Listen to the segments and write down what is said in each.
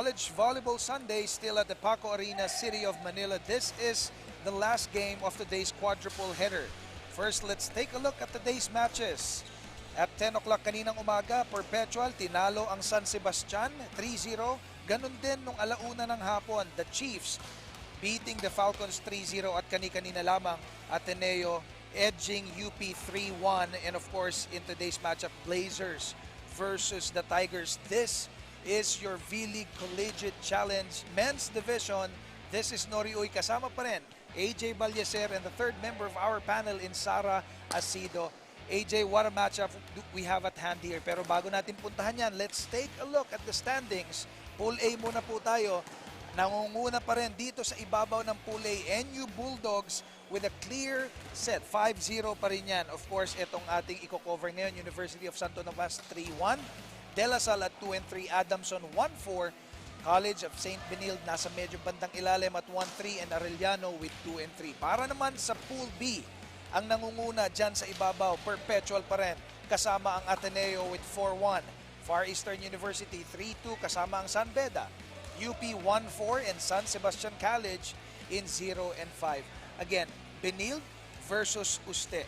College Volleyball Sunday still at the Paco Arena, City of Manila. This is the last game of today's quadruple header. First, let's take a look at today's matches. At 10 o'clock kaninang umaga, Perpetual tinalo ang San Sebastian 3-0. Ganun din nung alauna ng hapon, the Chiefs beating the Falcons 3-0 at kani-kanina lamang Ateneo edging UP 3-1. And of course, in today's matchup, Blazers versus the Tigers. This is your vleague Collegiate Challenge Men's Division. This is Noriuy, kasama pa rin AJ Balyeser and the third member of our panel in Sara Asido. AJ, what a matchup we have at hand here. Pero bago natin puntahan yan, let's take a look at the standings. Pool A muna po tayo. Nangunguna pa rin dito sa ibabaw ng Pool A, NU Bulldogs with a clear set. 5-0 pa rin yan. Of course, itong ating i-cover ngayon, University of Santo Tomas 3-1. De La Salle at 2-3, Adamson 1-4, College of St. Benilde nasa medyo bandang ilalim at 1-3, and Arellano with 2-3. Para naman sa Pool B, ang nangunguna dyan sa ibabaw, Perpetual pa rin, kasama ang Ateneo with 4-1. Far Eastern University 3-2, kasama ang San Beda. UP 1-4 and San Sebastian College in 0-5. Again, Benilde versus Uste.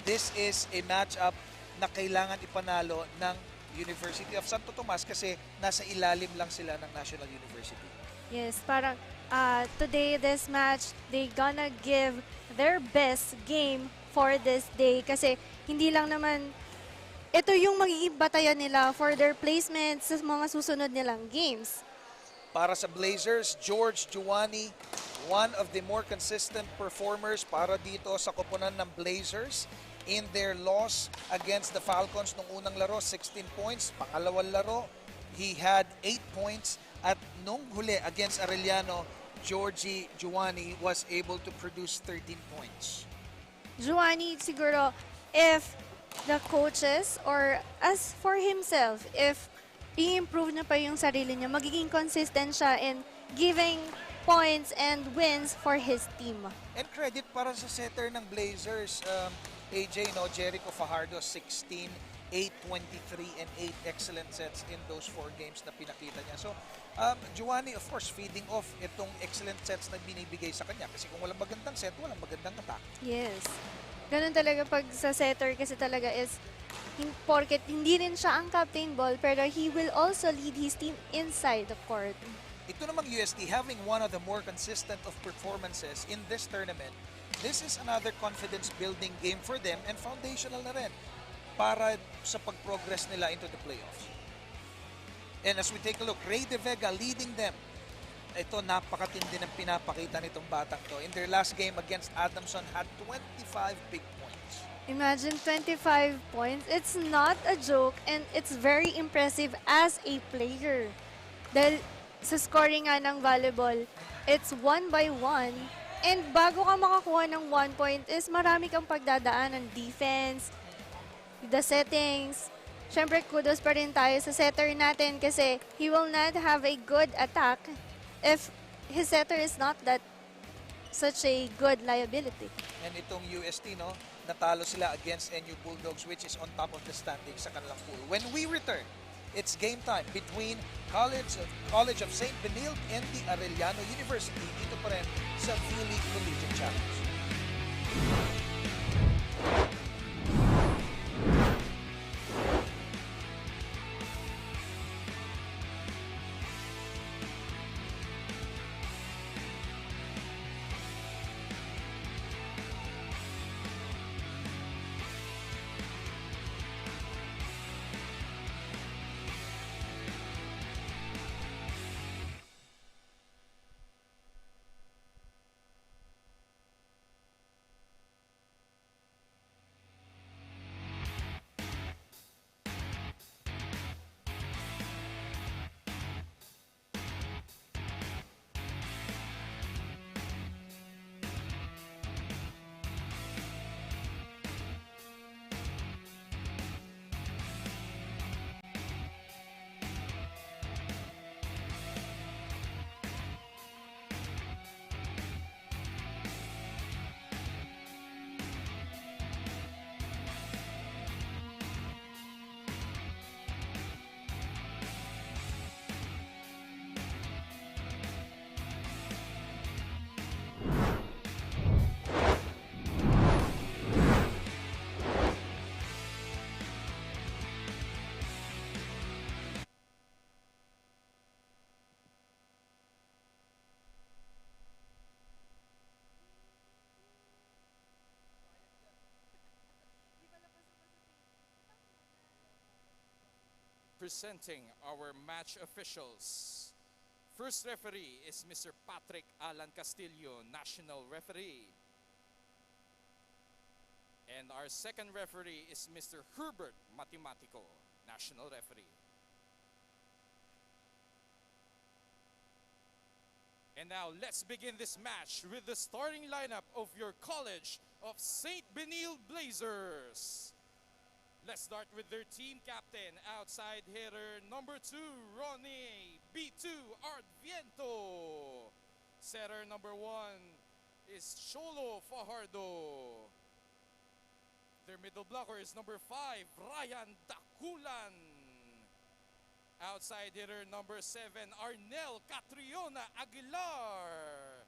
This is a matchup na kailangan ipanalo ng University of Santo Tomas kasi nasa ilalim lang sila ng National University. Yes, parang today, this match, they gonna give their best game for this day kasi hindi lang naman ito yung magiging batayan nila for their placement sa mga susunod nilang games. Para sa Blazers, George Giovanni, one of the more consistent performers para dito sa koponan ng Blazers. In their loss against the Falcons nung unang laro, 16 points. Pangalawang laro, he had 8 points. At nung huli against Arellano, Georgie Giovanni was able to produce 13 points. Giovanni, siguro, if the coaches or as for himself, if i-improve na pa yung sarili niya, magiging consistent siya in giving points and wins for his team. And credit para sa setter ng Blazers, AJ, no, Jericho Fajardo, 16, 8, 23, and 8 excellent sets in those 4 games na pinakita niya. So, Giovanni, of course, feeding off itong excellent sets na binibigay sa kanya. Kasi kung walang magandang set, walang magandang attack. Yes. Ganun talaga pag sa setter kasi talaga is, porket hindi rin siya ang captain ball, pero he will also lead his team inside the court. Ito namang UST, having one of the more consistent of performances in this tournament, this is another confidence-building game for them and foundational na rin para sa pag-progress nila into the playoffs. And as we take a look, Ray De Vega leading them. Ito, napakatindi ng pinapakita nitong batang to. In their last game against Adamson, had 25 big points. Imagine 25 points. It's not a joke and it's very impressive as a player. Dahil sa scoring nga ng volleyball, it's 1 by 1. And bago ka makakuha ng 1 point is marami kang pagdadaan ng defense, the settings. Siyempre, kudos pa rin tayo sa setter natin kasi he will not have a good attack if his setter is not that such a good liability. And itong UST, no, natalo sila against NU Bulldogs, which is on top of the standings sa kanilang pool. When we return, it's game time between College of St. Benilde and the Arellano University. Dito pa rin sa vleague Collegiate Challenge. presenting our match officials. First referee is Mr. Patrick Alan Castillo, National Referee. And our second referee is Mr. Herbert Matematico, National Referee. And now let's begin this match with the starting lineup of your College of St. Benil Blazers. Let's start with their team captain, outside hitter number 2, Ronnie B2 Arviento. Setter number 1 is Cholo Fajardo. Their middle blocker is number 5, Ryan Dakulan. Outside hitter number 7, Arnel Catriona Aguilar.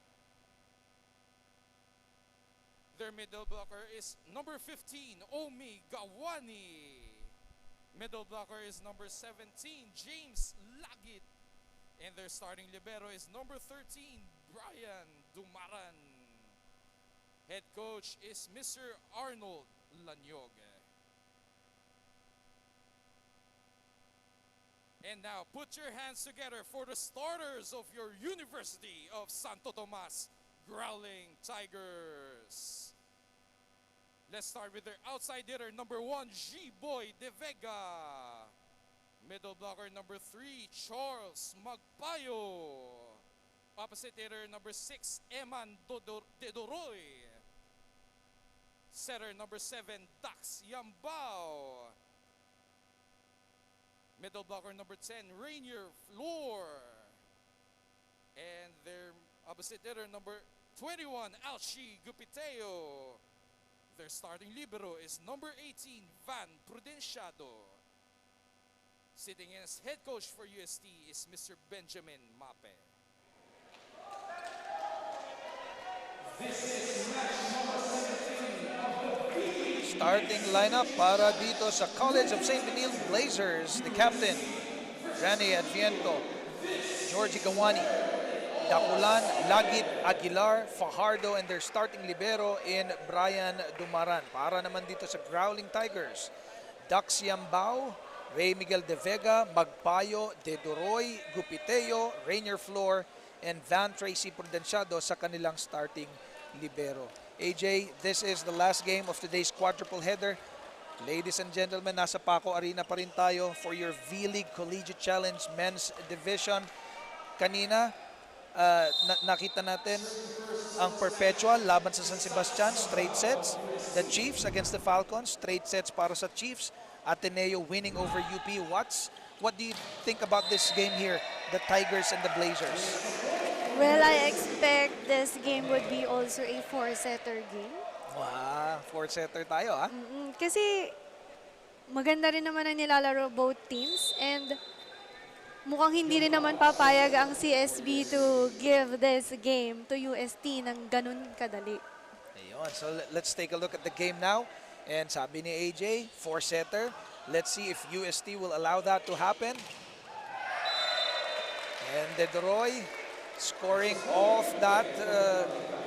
Their middle blocker is number 15, Omi Gawani. Middle blocker is number 17, James Lagit. And their starting libero is number 13, Brian Dumaran. Head coach is Mr. Arnold Lanyog. And now put your hands together for the starters of your University of Santo Tomas Growling Tigers. Let's start with their outside hitter number 1, G-Boy De Vega. Middle blocker number 3, Charles Magpayo. Opposite hitter number 6, Eman Dedoroy. Setter number 7, Dax Yambao. Middle blocker number 10, Rainier Floor. And their opposite hitter number 21, Alshi Gupiteo. Their starting libero is number 18, Van Prudenciado. Sitting in as head coach for UST is Mr. Benjamin Mape. Starting lineup para dito sa College of St. Benil Blazers. The captain, Rani Adviento, Georgie Gawani, Dakulan, Lagit, Aguilar, Fajardo, and their starting libero in Brian Dumaran. Para naman dito sa Growling Tigers, Dax Yambao, Ray Miguel De Vega, Magpayo, Dedoroy, Gupiteo, Rainier Floor, and Van Tracy Prudenciado sa kanilang starting libero. AJ, this is the last game of today's quadruple header. Ladies and gentlemen, nasa Paco Arena pa rin tayo for your vleague Collegiate Challenge Men's Division. Kanina, nakita natin ang Perpetual laban sa San Sebastian, straight sets. The Chiefs against the Falcons, straight sets para sa Chiefs. Ateneo winning over UP. What do you think about this game here, the Tigers and the Blazers? Well, I expect this game would be also a 4-setter game. Wow, 4-setter tayo, ha? Kasi maganda rin naman ang nilalaro both teams, and mukhang hindi rin naman papayag ang CSB to give this game to UST ng ganun kadali. Ayun, so let's take a look at the game now. And sabi ni AJ, 4-setter. Let's see if UST will allow that to happen. And Dedoroy scoring off that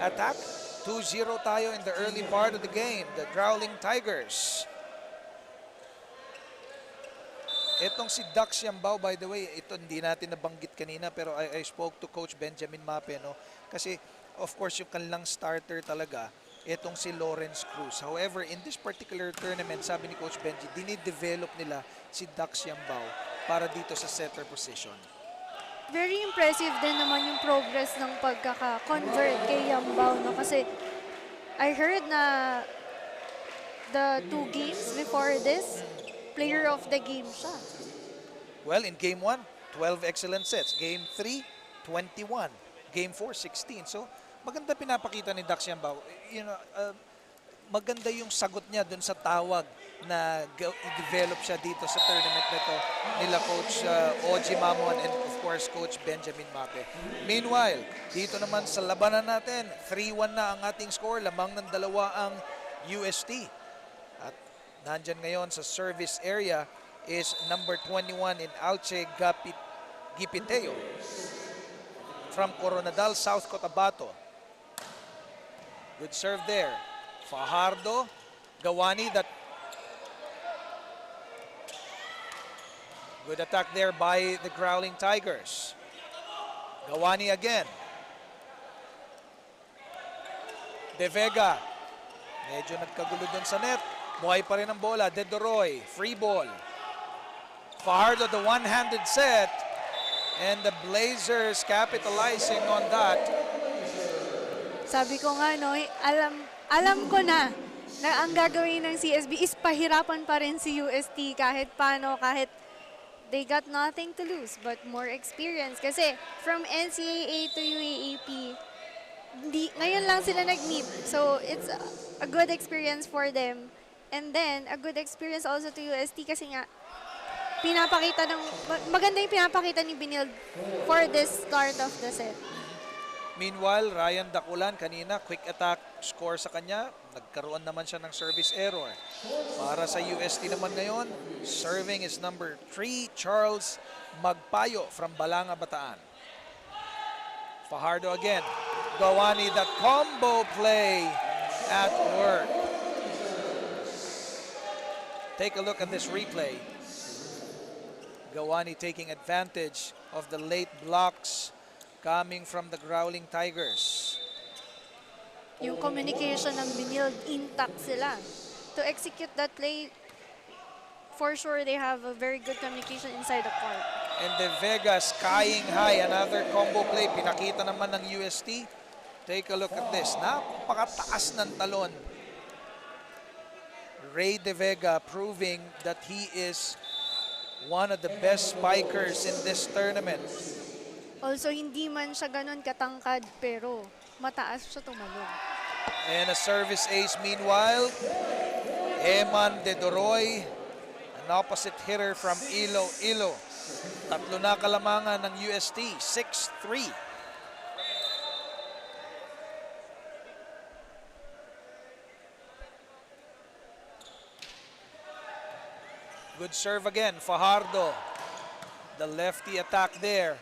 attack. 2-0 tayo in the early part of the game. The Growling Tigers. Itong si Dax Yambao, by the way, ito hindi natin nabanggit kanina, pero I spoke to Coach Benjamin Mape, no? Kasi, of course, yung kanilang starter talaga, itong si Lawrence Cruz. However, in this particular tournament, sabi ni Coach Benji, dinidevelop nila si Dax Yambao para dito sa setter position. Very impressive din naman yung progress ng pagkaka-convert kay Yambao, no? Kasi I heard na the 2 games before this, player of the game siya. Well, in Game 1, 12 excellent sets. Game 3, 21. Game 4, 16. So, maganda pinapakita ni Dax Yambao. You know, maganda yung sagot niya dun sa tawag na i-develop siya dito sa tournament nito nila Coach Oji Mamon and of course Coach Benjamin Mape. Meanwhile, dito naman sa labanan natin, 3-1 na ang ating score, lamang ng 2 ang UST. At nandyan ngayon sa service area is number 21 in Alche Gipiteo from Coronadal, South Cotabato. Good serve there. Fajardo, Gawani, that Good attack there by the Growling Tigers. Gawani again. De Vega. Medyo nagkagulo dun sa net. Buhay pa rin ang bola. De Doroy. Free ball. Fajardo, the one-handed set. And the Blazers capitalizing on that. Sabi ko nga, no, alam ko na ang gagawin ng CSB is pahirapan pa rin si UST kahit paano, kahit they got nothing to lose but more experience. Kasi from NCAA to UAAP, ngayon lang sila nag-meet. So it's a good experience for them. And then, a good experience also to UST kasi nga, maganda yung pinapakita ni Binild for this start of the set. Meanwhile, Ryan Dakulan kanina, quick attack score sa kanya. Nagkaroon naman siya ng service error. Para sa UST naman ngayon, serving is number 3, Charles Magpayo from Balanga, Bataan. Fajardo again. Gawani, that combo play at work. Take a look at this replay. Gawani taking advantage of the late blocks coming from the Growling Tigers. Yung communication ng Binild, intact sila. To execute that play, for sure they have a very good communication inside the court. And De Vega skying high, another combo play. Pinakita naman ng UST. Take a look at this. Napakataas ng talon. Ray De Vega proving that he is one of the best spikers in this tournament. Also, hindi man siya ganun katangkad, pero mataas siya tumalon. And a service ace meanwhile. Eman De Doroy, an opposite hitter from Iloilo. Tatlo na kalamangan ng UST, 6-3. Good serve again, Fajardo. The lefty attack there.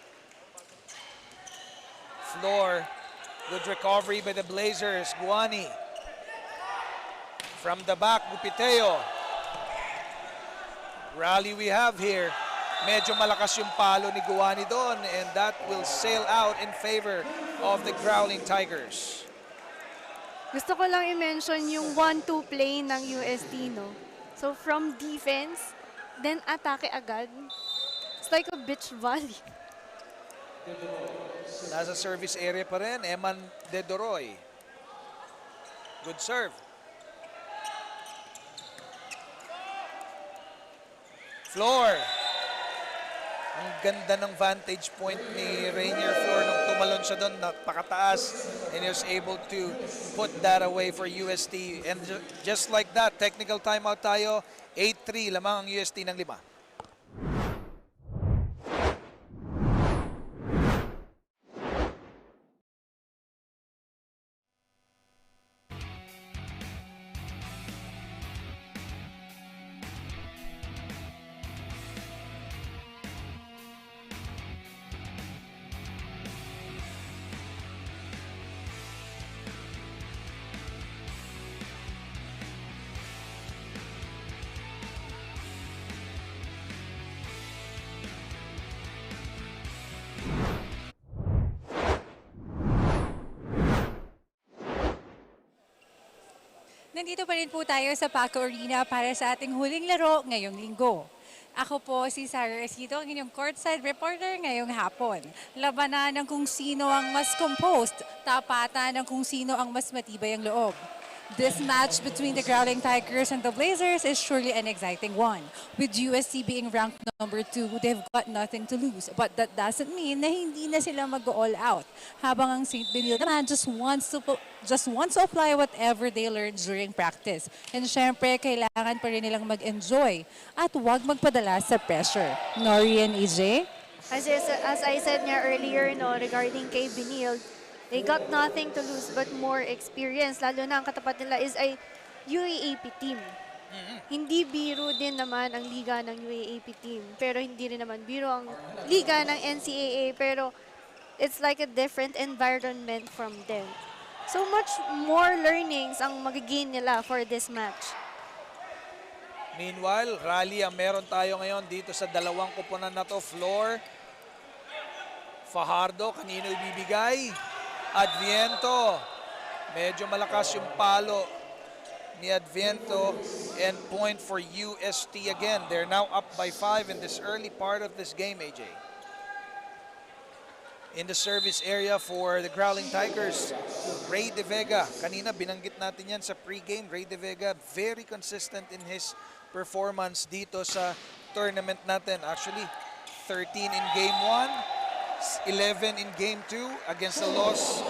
Floor. Good recovery by the Blazers. Guani. From the back, Gupiteo. Rally we have here. Medyo malakas yung palo ni Guani doon, and that will sail out in favor of the Growling Tigers. Gusto ko lang i-mention yung 1-2 play ng UST, no? So from defense, then atake agad. It's like a beach volley. Nasa service area pa rin, Eman De Doroy. Good serve. Floor. Ang ganda ng vantage point ni Rainier Floor nung tumalon siya doon, napakataas, and he was able to put that away for UST. And just like that, technical timeout tayo, 8-3 lamang ang UST ng 5. Nandito pa rin po tayo sa Paco Arena para sa ating huling laro ngayong linggo. Ako po si Sarah Esito, ang inyong courtside reporter ngayong hapon. Labanan ng kung sino ang mas composed, tapatan ng kung sino ang mas matibay ang loob. This match between the Growling Tigers and the Blazers is surely an exciting one. With USC being ranked number 2, they've got nothing to lose. But that doesn't mean na hindi na sila mag-all out. Habang ang St. Benil naman just wants to apply whatever they learned during practice. And syempre, kailangan pa rin nilang mag-enjoy at huwag magpadala sa pressure. Nori and EJ? As I said nga earlier, no, regarding kay Benil, they got nothing to lose but more experience. Lalo na ang katapat nila is ay UAAP team. Hindi biro din naman ang liga ng UAAP team. Pero hindi rin naman biro ang liga ng NCAA. Pero it's like a different environment from them. So much more learnings ang magigain nila for this match. Meanwhile, rally ang meron tayo ngayon dito sa dalawang kuponan na to. Floor, Fajardo, kanino ibibigay? Adviento. Medyo malakas yung palo ni Adviento, and point for UST again. They're now up by 5 in this early part of this game, AJ. In the service area for the Growling Tigers, Ray De Vega. Kanina binanggit natin yan sa pregame. Ray De Vega, very consistent in his performance dito sa tournament natin. Actually, 13 in game 1, 11 in game 2 against the loss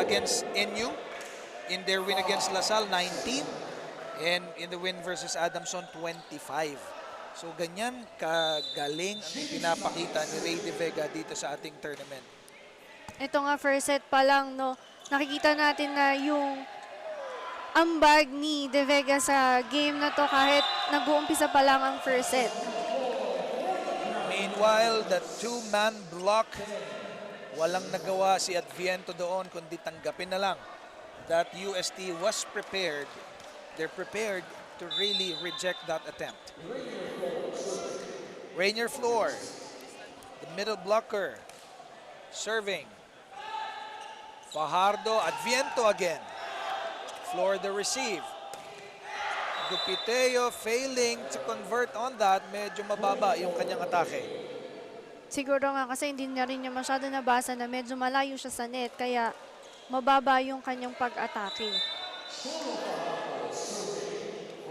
against NU. In their win against LaSalle, 19. And in the win versus Adamson, 25. So ganyan kagaling ang pinapakita ni Ray De Vega dito sa ating tournament. Ito nga first set pa lang, no, nakikita natin na yung ambag ni De Vega sa game na to kahit nag-uumpisa pa lang ang first set. Meanwhile, the two-man block, walang nagawa si Adviento doon kundi tanggapin na lang that UST was prepared. They're prepared to really reject that attempt. Rainier Floor, the middle blocker, serving. Fajardo, Adviento again. Floor the receive. Gupiteo failing to convert on that. Medyo mababa yung kanyang atake. Siguro nga kasi hindi na rin niya masyado nabasa na medyo malayo siya sa net, kaya mababa yung kanyang pag-atake.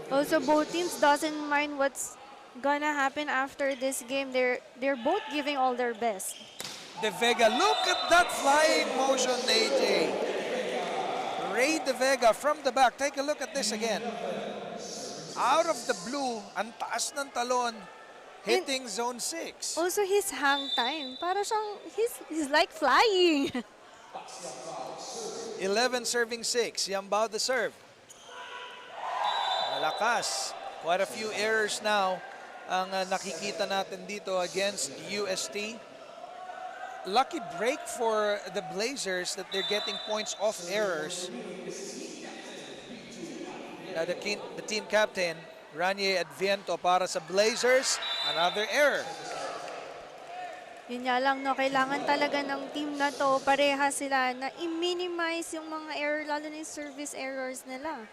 Also, both teams doesn't mind what's gonna happen after this game. They're both giving all their best. De Vega, look at that flying motion, AJ. Ray De Vega from the back. Take a look at this again. Out of the blue, ang taas ng talon, hitting zone 6. Also, his hang time, para siyang, he's like flying. 11 serving 6. Yambao the serve. Malakas. Quite a few errors now ang nakikita natin dito against UST. Lucky break for the Blazers that they're getting points off errors. The team captain, Ranier Adviento, para sa Blazers, another error. Yun nga lang, no, kailangan talaga ng team na to, pareha sila na i-minimize yung mga error, lalo na yung service errors nila.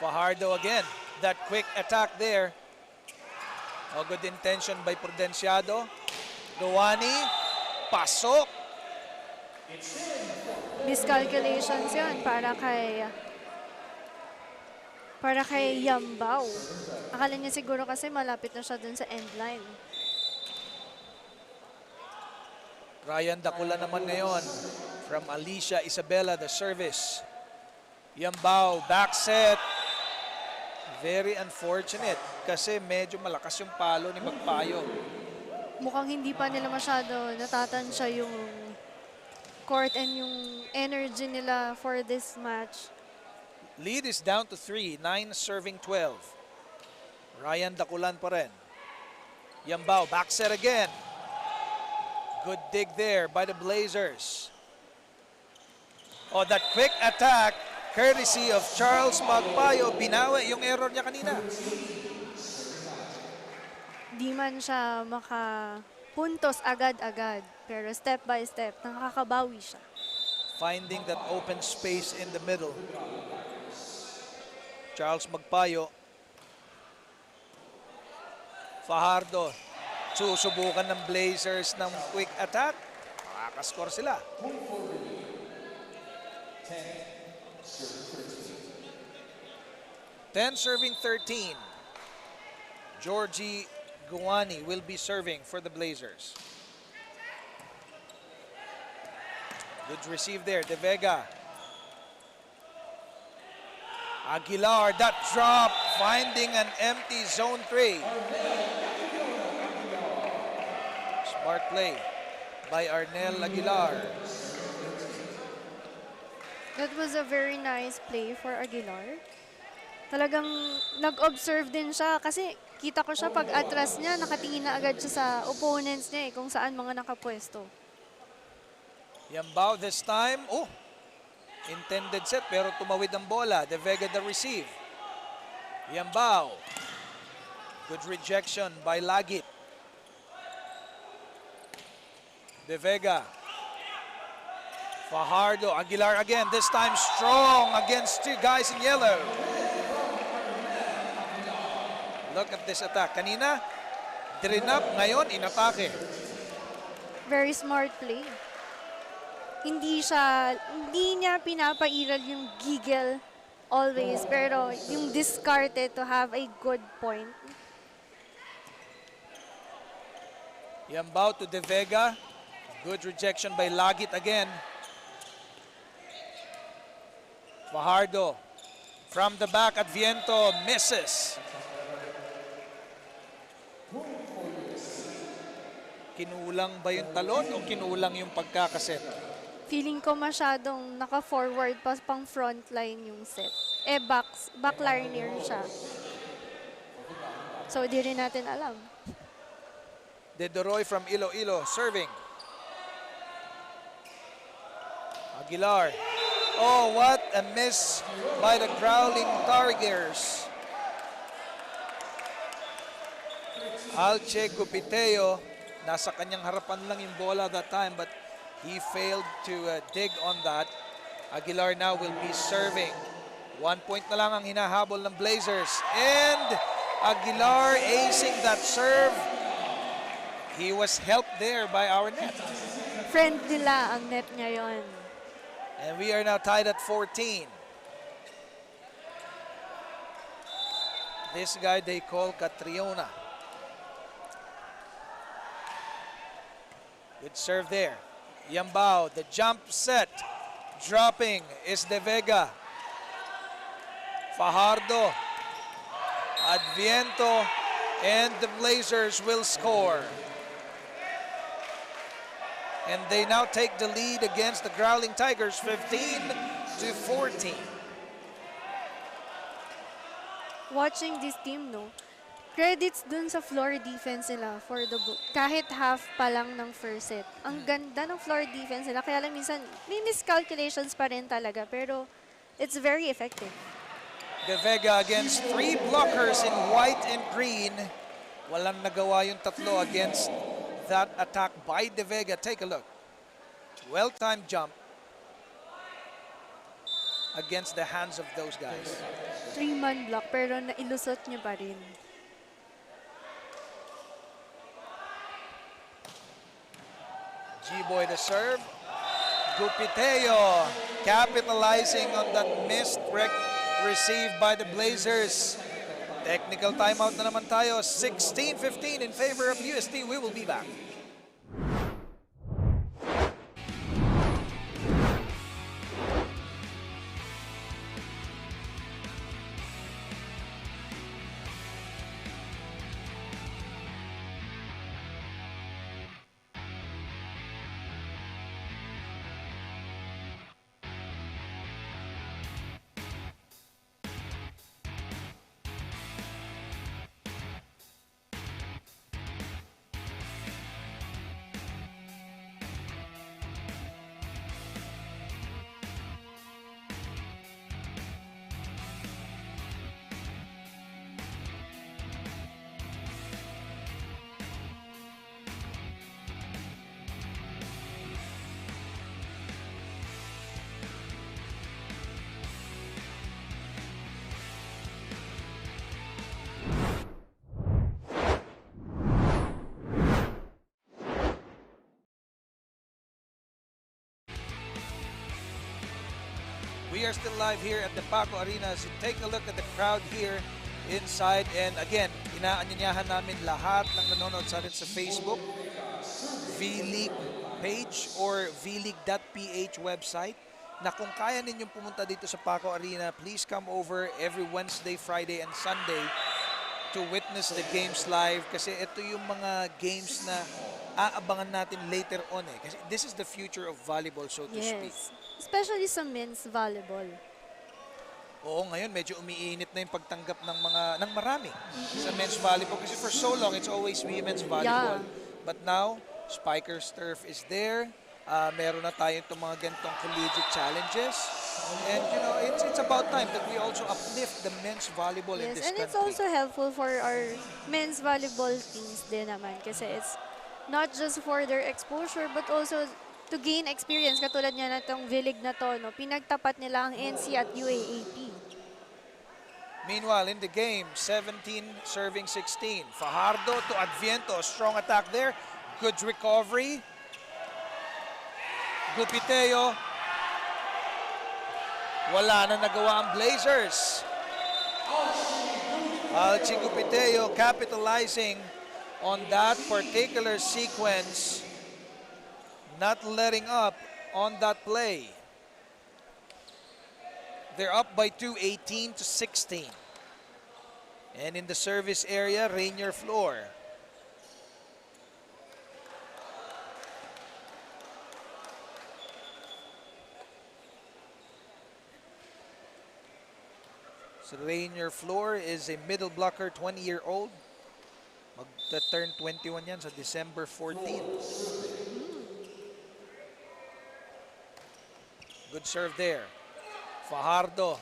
Fajardo again. That quick attack there. Oh, good intention by Prudenciado. Duwani. Pasok. Miscalculations yun para kay Yambao. Akala niya siguro kasi malapit na siya dun sa end line. Ryan Dakula naman ngayon from Alicia Isabela, the service. Yambao, back set. Very unfortunate kasi medyo malakas yung palo ni Magpayo. Mukhang hindi pa nila masyado natatansya yung court and yung energy nila for this match. Lead is down to 3, 9 serving 12. Ryan Dakulan pa rin. Yambao, back set again. Good dig there by the Blazers. Oh, that quick attack, courtesy of Charles Magpayo. Binawi yung error niya kanina. Di man siya makapuntos agad-agad, pero step by step, nakakabawi siya. Finding that open space in the middle. Charles Magpayo. Fajardo. Susubukan ng Blazers ng quick attack. Makakascore sila. 10 serving 13. Georgie Guani will be serving for the Blazers. Good receive there, De Vega. Aguilar, that drop, finding an empty zone 3. Smart play by Arnel Aguilar. That was a very nice play for Aguilar. Talagang nag-observe din siya kasi kita ko siya pag atras niya, nakatingin na agad siya sa opponents niya kung saan mga nakapwesto. Yambao this time. Oh, intended set pero tumawid ang bola. De Vega the receive. Yambao. Good rejection by Lagit. De Vega. Fajardo. Aguilar again. This time strong against two guys in yellow. Look at this attack. Kanina, drinap. Ngayon, inatake. Very smart play. Hindi niya pinapairal yung giggle always, pero yung discarded to have a good point. Yambao to De Vega. Good rejection by Lagit again. Fajardo from the back at Viento misses. Kinulang ba yung talon o kinulang yung pagkakaset? Feeling ko masyadong naka-forward pa pang frontline yung set. Backliner siya. So, di rin natin alam. De Doroy from Iloilo serving. Aguilar. Oh, what a miss by the Growling Tigers. Alche Cupiteo, nasa kanyang harapan lang yung bola that time, but he failed to dig on that. Aguilar now will be serving. 1 point na lang ang hinahabol ng Blazers. And Aguilar acing that serve. He was helped there by our net. Friend nila ang net ngayon. And we are now tied at 14. This guy they call Catriona. Good serve there. Yambao, the jump set. Dropping is De Vega. Fajardo. Adviento. And the Blazers will score. And they now take the lead against the Growling Tigers, 15-14. Watching this team, no, credits dun sa floor defense nila for the kahit half pa lang ng first set. Ang ganda ng floor defense nila, kaya lang minsan may miscalculations pa rin talaga, pero it's very effective. De Vega against 3 blockers in white and green. Walang nagawa yung tatlo against that attack by De Vega. Take a look. Well-timed jump against the hands of those guys. 3-man block, pero nailusot niya pa rin. G-Boy the serve. Gupiteo capitalizing on that missed receive by the Blazers. Technical timeout na naman tayo. 16-15 in favor of UST. We will be back. We are still live here at the Paco Arena. So take a look at the crowd here inside. And again, inaanyayahan namin lahat ng nanonood sa atin sa Facebook, vleague page or vleague.ph website, na kung kaya ninyong pumunta dito sa Paco Arena, please come over every Wednesday, Friday, and Sunday to witness the games live. Kasi ito yung mga games na aabangan natin later on eh. Kasi this is the future of volleyball, so to speak. Especially sa men's volleyball. Oo, ngayon medyo umiinit na yung pagtanggap ng marami sa men's volleyball. Kasi for so long, it's always women's volleyball. Yeah. But now, Spiker's Turf is there. Meron na tayo itong mga ganitong collegiate challenges. And you know, it's about time that we also uplift the men's volleyball in Yes, this and it's country. also helpful for our men's volleyball teams din naman kasi it's not just for their exposure but also to gain experience. Katulad niya na itong vleague na to, no? Pinagtapat nila ang NC at UAAP. Meanwhile, in the game, 17 serving 16. Fajardo to Adviento, strong attack there. Good recovery. Gupiteo. Wala na nagawa ang Blazers. Alci Gupiteo capitalizing on that particular sequence, not letting up on that play. They're up by 2, 18 to 16. And in the service area, Rainier Floor. So Rainier Floor is a middle blocker, 20-year-old. Mag-turn 21 yan sa December 14. Good serve there. Fajardo.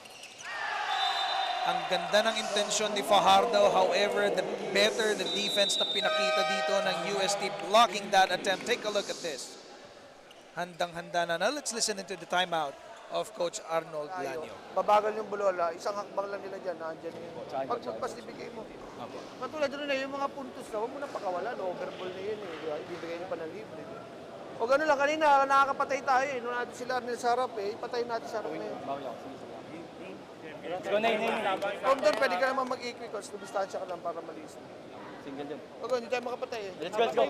Ang ganda ng intensyon ni Fajardo. However, the better the defense na pinakita dito ng UST blocking that attempt. Take a look at this. Handang-handa na. Now let's listen into the timeout of Coach Arnold Lanyo. Babagal yung Bulola, isang hakbang lang nila dyan, nandiyan yun. Pag magpas, ibigay mo. Katulad rin na yung mga puntos na, huwag mo na pakawalan, overball na yun eh. Ibibigay nyo pa ng libre. O gano'n lang, kanina nakakapatay tayo eh. Nung natin sila Arnel sa harap eh, patayin natin sa harap na yun. Kung doon, pwede ka naman mag-equal because lumistansya ka lang para malis. Single yun. Pag hindi tayo makapatay eh. Let's go, let's go.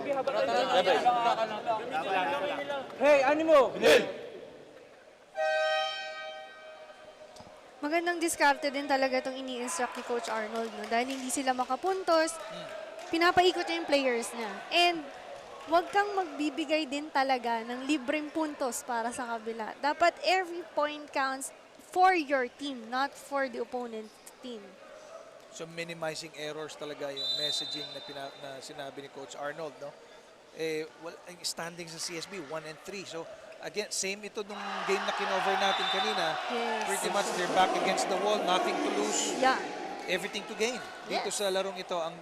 Hey, ano mo? Magandang diskarte din talaga itong ini-instruct ni Coach Arnold, no? Dahil hindi sila makapuntos, pinapaikot niya yung players niya. And huwag kang magbibigay din talaga ng libreng puntos para sa kabila. Dapat every point counts for your team, not for the opponent team. So minimizing errors talaga yung messaging na sinabi ni Coach Arnold, no? Well, ang standing sa CSB 1 and 3. So again, same ito nung game na kinover natin kanina. Yes. Pretty much they're back against the wall, nothing to lose, Yeah. everything to gain. Dito Yes. sa larong ito ang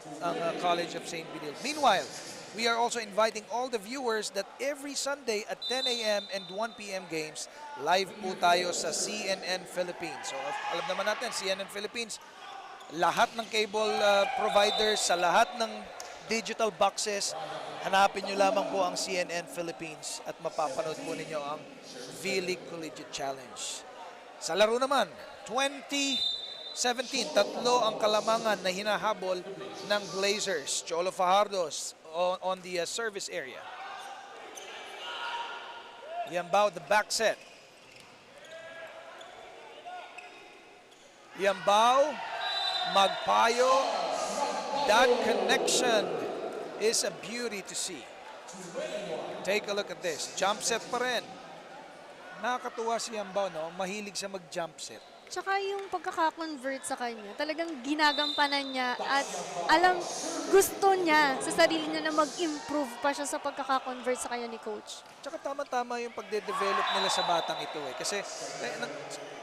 College of St. Benil. Meanwhile, we are also inviting all the viewers that every Sunday at 10 a.m. and 1 p.m. games, live po tayo sa CNN Philippines. So alam naman natin, CNN Philippines, lahat ng cable providers, sa lahat ng digital boxes, hanapin nyo lamang po ang CNN Philippines at mapapanood po ninyo ang vleague Collegiate Challenge. Sa laro naman, 2017, tatlo ang kalamangan na hinahabol ng Blazers. Cholo Fajardo on the service area. Yambao, the back set. Yambao, Magpayo. That connection is a beauty to see. Take a look at this. Jump set pa rin. Nakakatuwa si Yambao, no? Mahilig siya mag-jump set. Tsaka yung pagkaka-convert sa kanya, talagang ginagampanan niya at gusto niya sa sarili niya na mag-improve pa siya sa pagkaka-convert sa kanya ni Coach. Tsaka tama-tama yung pagde-develop nila sa batang ito eh.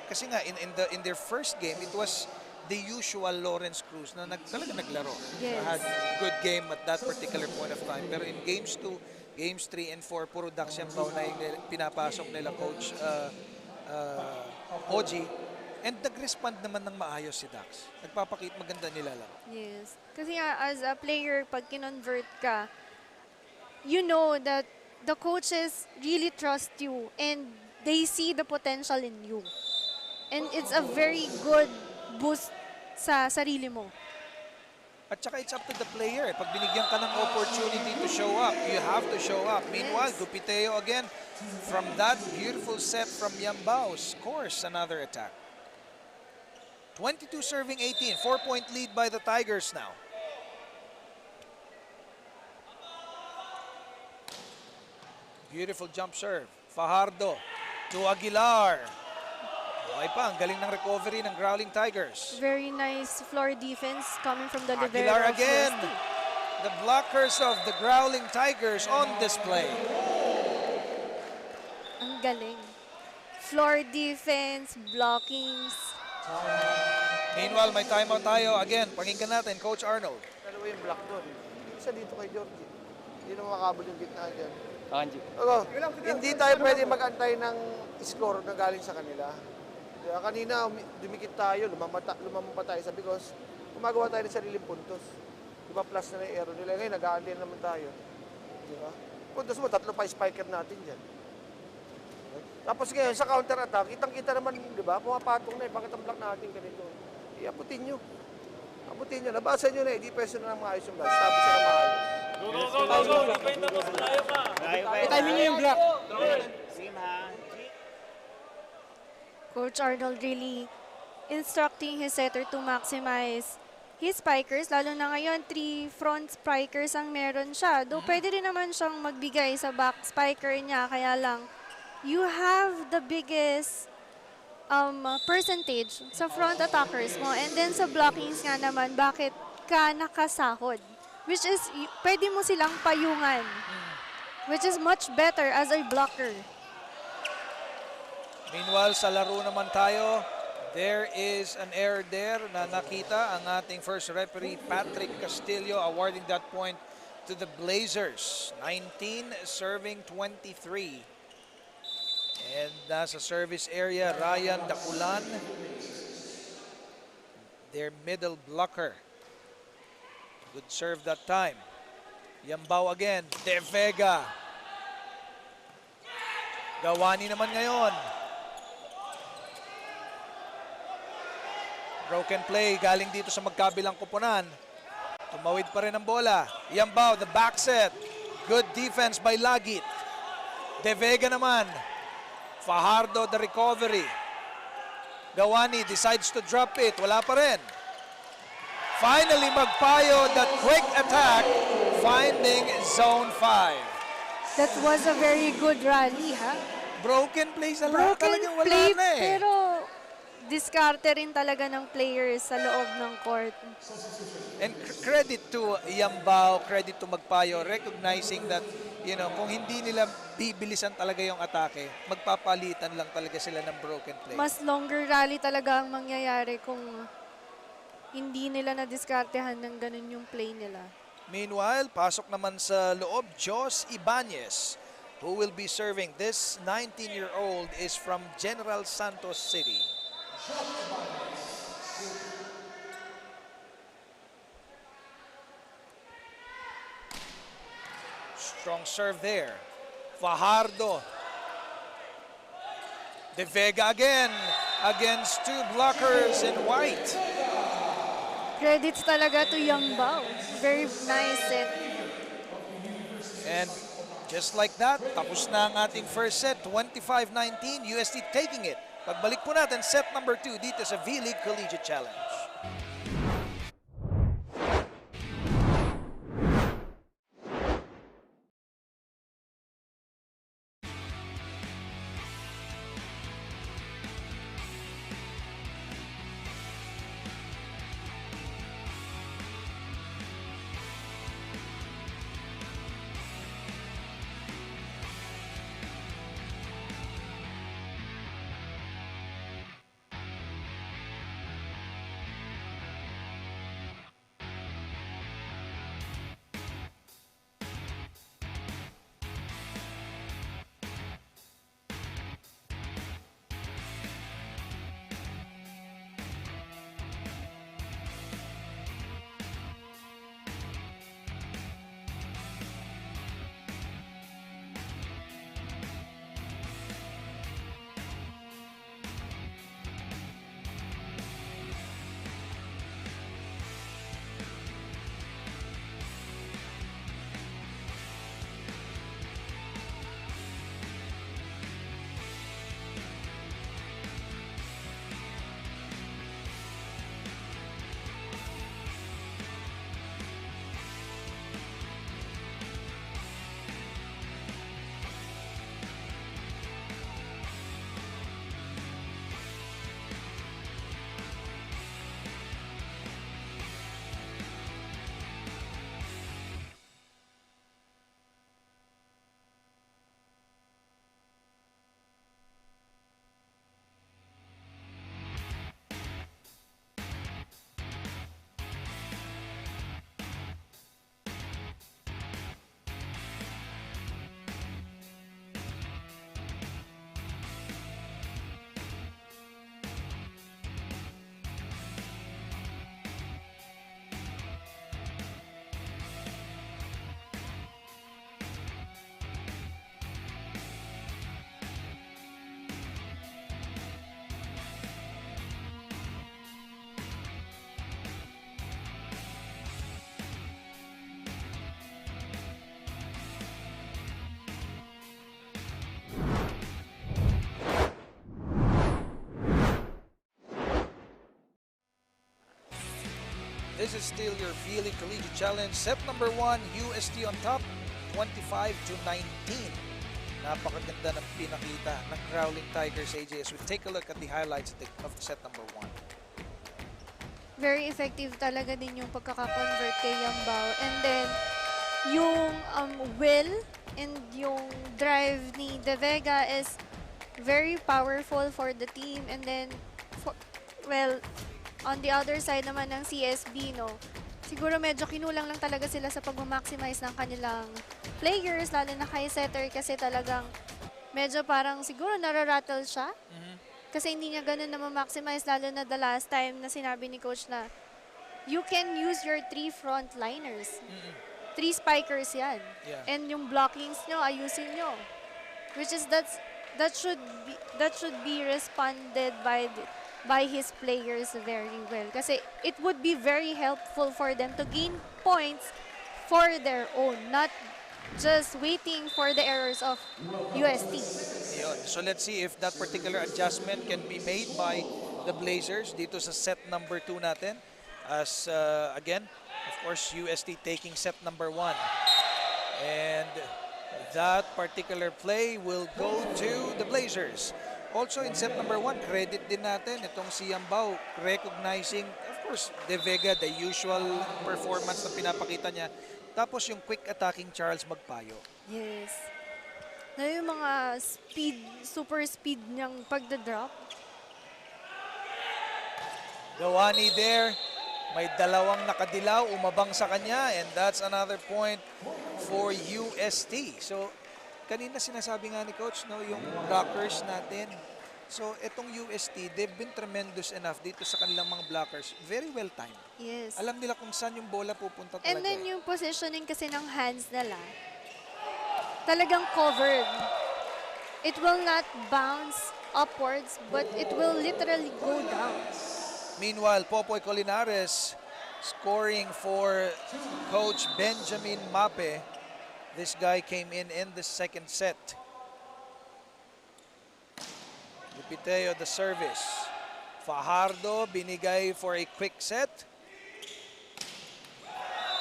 Kasi nga in their first game, it was the usual Lawrence Cruz na talaga naglaro. Yes. Had good game at that particular point of time. Pero in games 2, games 3 and 4, puro Dax Yambao na yung pinapasok nila Coach Oji. And nag-respond naman ng maayos si Dax. Nagpapakita maganda nila lang. Yes. Kasi nga, as a player, pag kinonvert ka, you know that the coaches really trust you and they see the potential in you. And it's a very good boost sa sarili mo. At saka it's up to the player. Pag binigyan ka ng opportunity to show up, you have to show up. Meanwhile, Gupiteo again, from that beautiful set from Yambao, scores another attack. 22 serving 18, 4-point lead by the Tigers now. Beautiful jump serve. Fajardo to Aguilar. Okay pa, ang galing ng recovery ng Growling Tigers. Very nice floor defense coming from the libero Aguilar of again. UST. The blockers of the Growling Tigers on display. galing. Floor defense, blockings. Meanwhile, may timeout tayo. Again, pakinggan natin, Coach Arnold. Dalawa yung block doon. Isa dito kay Georgie. Hindi na makakabot yung gitna dyan. Kanji. Hindi tayo pwede mag-antay ng score na galing sa kanila. Kaya kanina, dumikit tayo, lumamang pa tayo sa because gumagawa tayo ng sariling puntos. Diba plus na yung error nila. Ngayon, nag-aantay naman tayo. Diba? Puntos mo, 3 pa spiker natin dyan. Tapos ngayon, sa counter-attack, kitang-kita naman, di ba? Pumapatong na eh. Bakit ang block natin ganito? Iabutin nyo. Abutin nyo. Nabasa nyo na eh. Di pwesto na ng maayos yung block. Stop sa maayos. Timing niyo yung block. Coach Arnold really instructing his setter to maximize his spikers. Lalo na ngayon, 3 front spikers ang meron siya. Though pwede rin naman siyang magbigay sa back spiker niya. Kaya lang, you have the biggest percentage sa front attackers mo. And then sa blockings nga naman, bakit ka nakasahod? Which is, pwede mo silang payungan. Which is much better as a blocker. Meanwhile, sa laro naman tayo, there is an error there na nakita ang ating first referee, Patrick Castillo, awarding that point to the Blazers. 19 serving 23. And nasa service area, Ryan Dakulan, their middle blocker. Good serve that time. Yambao again, De Vega. Gawani naman ngayon. Broken play galing dito sa magkabilang kupunan. Tumawid pa rin ang bola. Yambao, the back set. Good defense by Lagit. De Vega naman. Fajardo, the recovery. Gawani decides to drop it. Wala pa rin. Finally, Magpayo, that quick attack, finding zone 5. That was a very good rally, ha? Broken play sa lahat. Broken Talagang wala play, na eh. pero diskarte rin talaga ng players sa loob ng court. And credit to Yambao, credit to Magpayo, recognizing that, you know, kung hindi nila bibilisan talaga yung atake, magpapalitan lang talaga sila ng broken play. Mas longer rally talaga ang mangyayari kung hindi nila na-diskartehan ng ganun yung play nila. Meanwhile, pasok naman sa loob, Jos Ibanez, who will be serving. This 19-year-old is from General Santos City. Strong serve there. Fajardo. De Vega again against 2 blockers in white. Credits talaga to Yambao. Very nice set. And just like that, tapos na ang ating first set, 25-19, UST taking it. Pagbalik po natin, set number 2 dito sa vleague Collegiate Challenge. This is still your vleague Collegiate Challenge. Set number 1, UST on top, 25-19. Napakaganda ng pinakita ng Growling Tigers, AJ, as we take a look at the highlights of set number 1. Very effective talaga din yung pagkaka-convert kay Yambao. And then, yung will and yung drive ni De Vega is very powerful for the team. And then, well, on the other side naman ng CSB, no, siguro medyo kinulang lang talaga sila sa pag-maximize ng kanilang players, lalo na kay Setter, kasi talagang medyo parang siguro nararattle siya. Kasi hindi niya ganun na ma-maximize, lalo na the last time na sinabi ni Coach na you can use your 3 frontliners. 3 spikers yan. Yeah. And yung blockings nyo, ayusin nyo. Which is, that should be responded by his players very well. Kasi it would be very helpful for them to gain points for their own, not just waiting for the errors of UST. Yun. So let's see if that particular adjustment can be made by the Blazers dito sa set number 2 natin. As again, of course, UST taking set number 1. And that particular play will go to the Blazers. Also in set number 1, credit din natin itong si Yambao, recognizing, of course, De Vega, the usual performance na pinapakita niya. Tapos yung quick attacking Charles Magpayo. Yes. Na yung mga speed, super speed niyang pagda-drop. Gawani there. May dalawang nakadilaw, umabang sa kanya, and that's another point for UST. So, kanina sinasabi nga ni Coach, no, yung blockers natin. So, itong UST, they've been tremendous enough dito sa kanilang mga blockers. Very well timed. Yes. Alam nila kung saan yung bola pupunta talaga. And then yung positioning kasi ng hands nila, talagang covered. It will not bounce upwards, but it will literally go down. Meanwhile, Popoy Colinares scoring for Coach Benjamin Mape. This guy came in the second set. Lupiteo the service. Fajardo binigay for a quick set.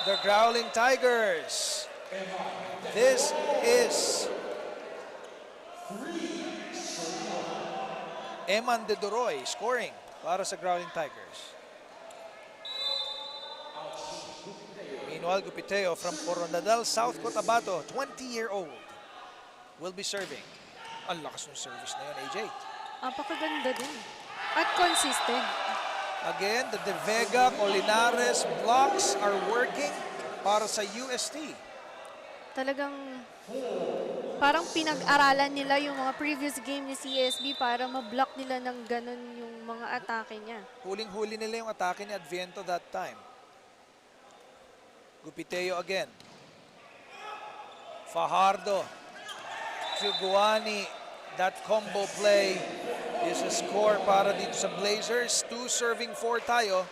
The Growling Tigers. This is Eman de Doroy scoring para sa Growling Tigers. Meanwhile, Gupiteo from Coronadal, South Cotabato, 20-year-old, will be serving. Ang lakas ng service na yun, AJ. Napakaganda din. At consistent. Again, the De Vega, Colinares blocks are working para sa UST. Talagang parang pinag-aralan nila yung mga previous game ni CSB para ma-block nila ng ganun yung mga atake niya. Huling-huli nila yung atake ni Adviento that time. Gupiteo again. Fajardo to Guani. That combo play is a score para dito sa Blazers. 2 serving 4 tayo.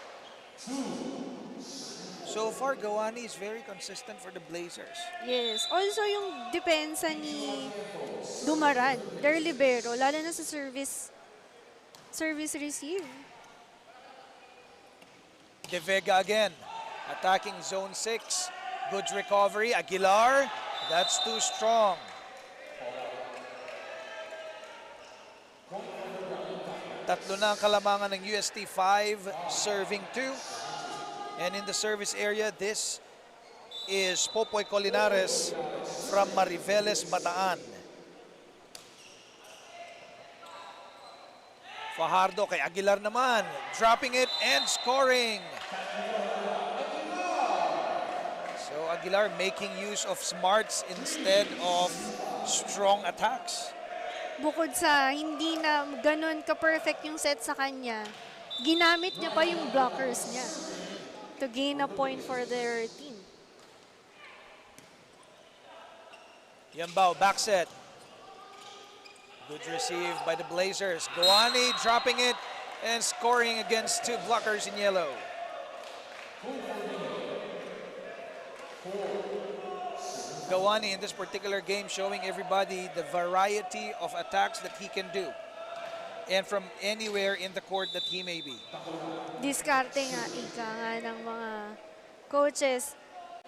So far, Gawani is very consistent for the Blazers. Yes. Also, yung depensa ni Dumaran, their libero, lalo na sa service receive. De Vega again, attacking zone 6. Good recovery. Aguilar, that's too strong. Tatlo na ang kalamangan ng UST, 5 serving 2. And in the service area, this is Popoy Colinares from Mariveles, Bataan. Fajardo kay Aguilar naman, dropping it and scoring. So Aguilar making use of smarts instead of strong attacks. Bukod sa hindi na ganun ka-perfect yung set sa kanya, ginamit niya pa yung blockers niya to gain a point for their team. Yambao, back set. Good receive by the Blazers. Guani dropping it and scoring against 2 blockers in yellow. Gawani in this particular game showing everybody the variety of attacks that he can do. and from anywhere in the court that he may be. Diskarte nga, ika nga ng mga coaches.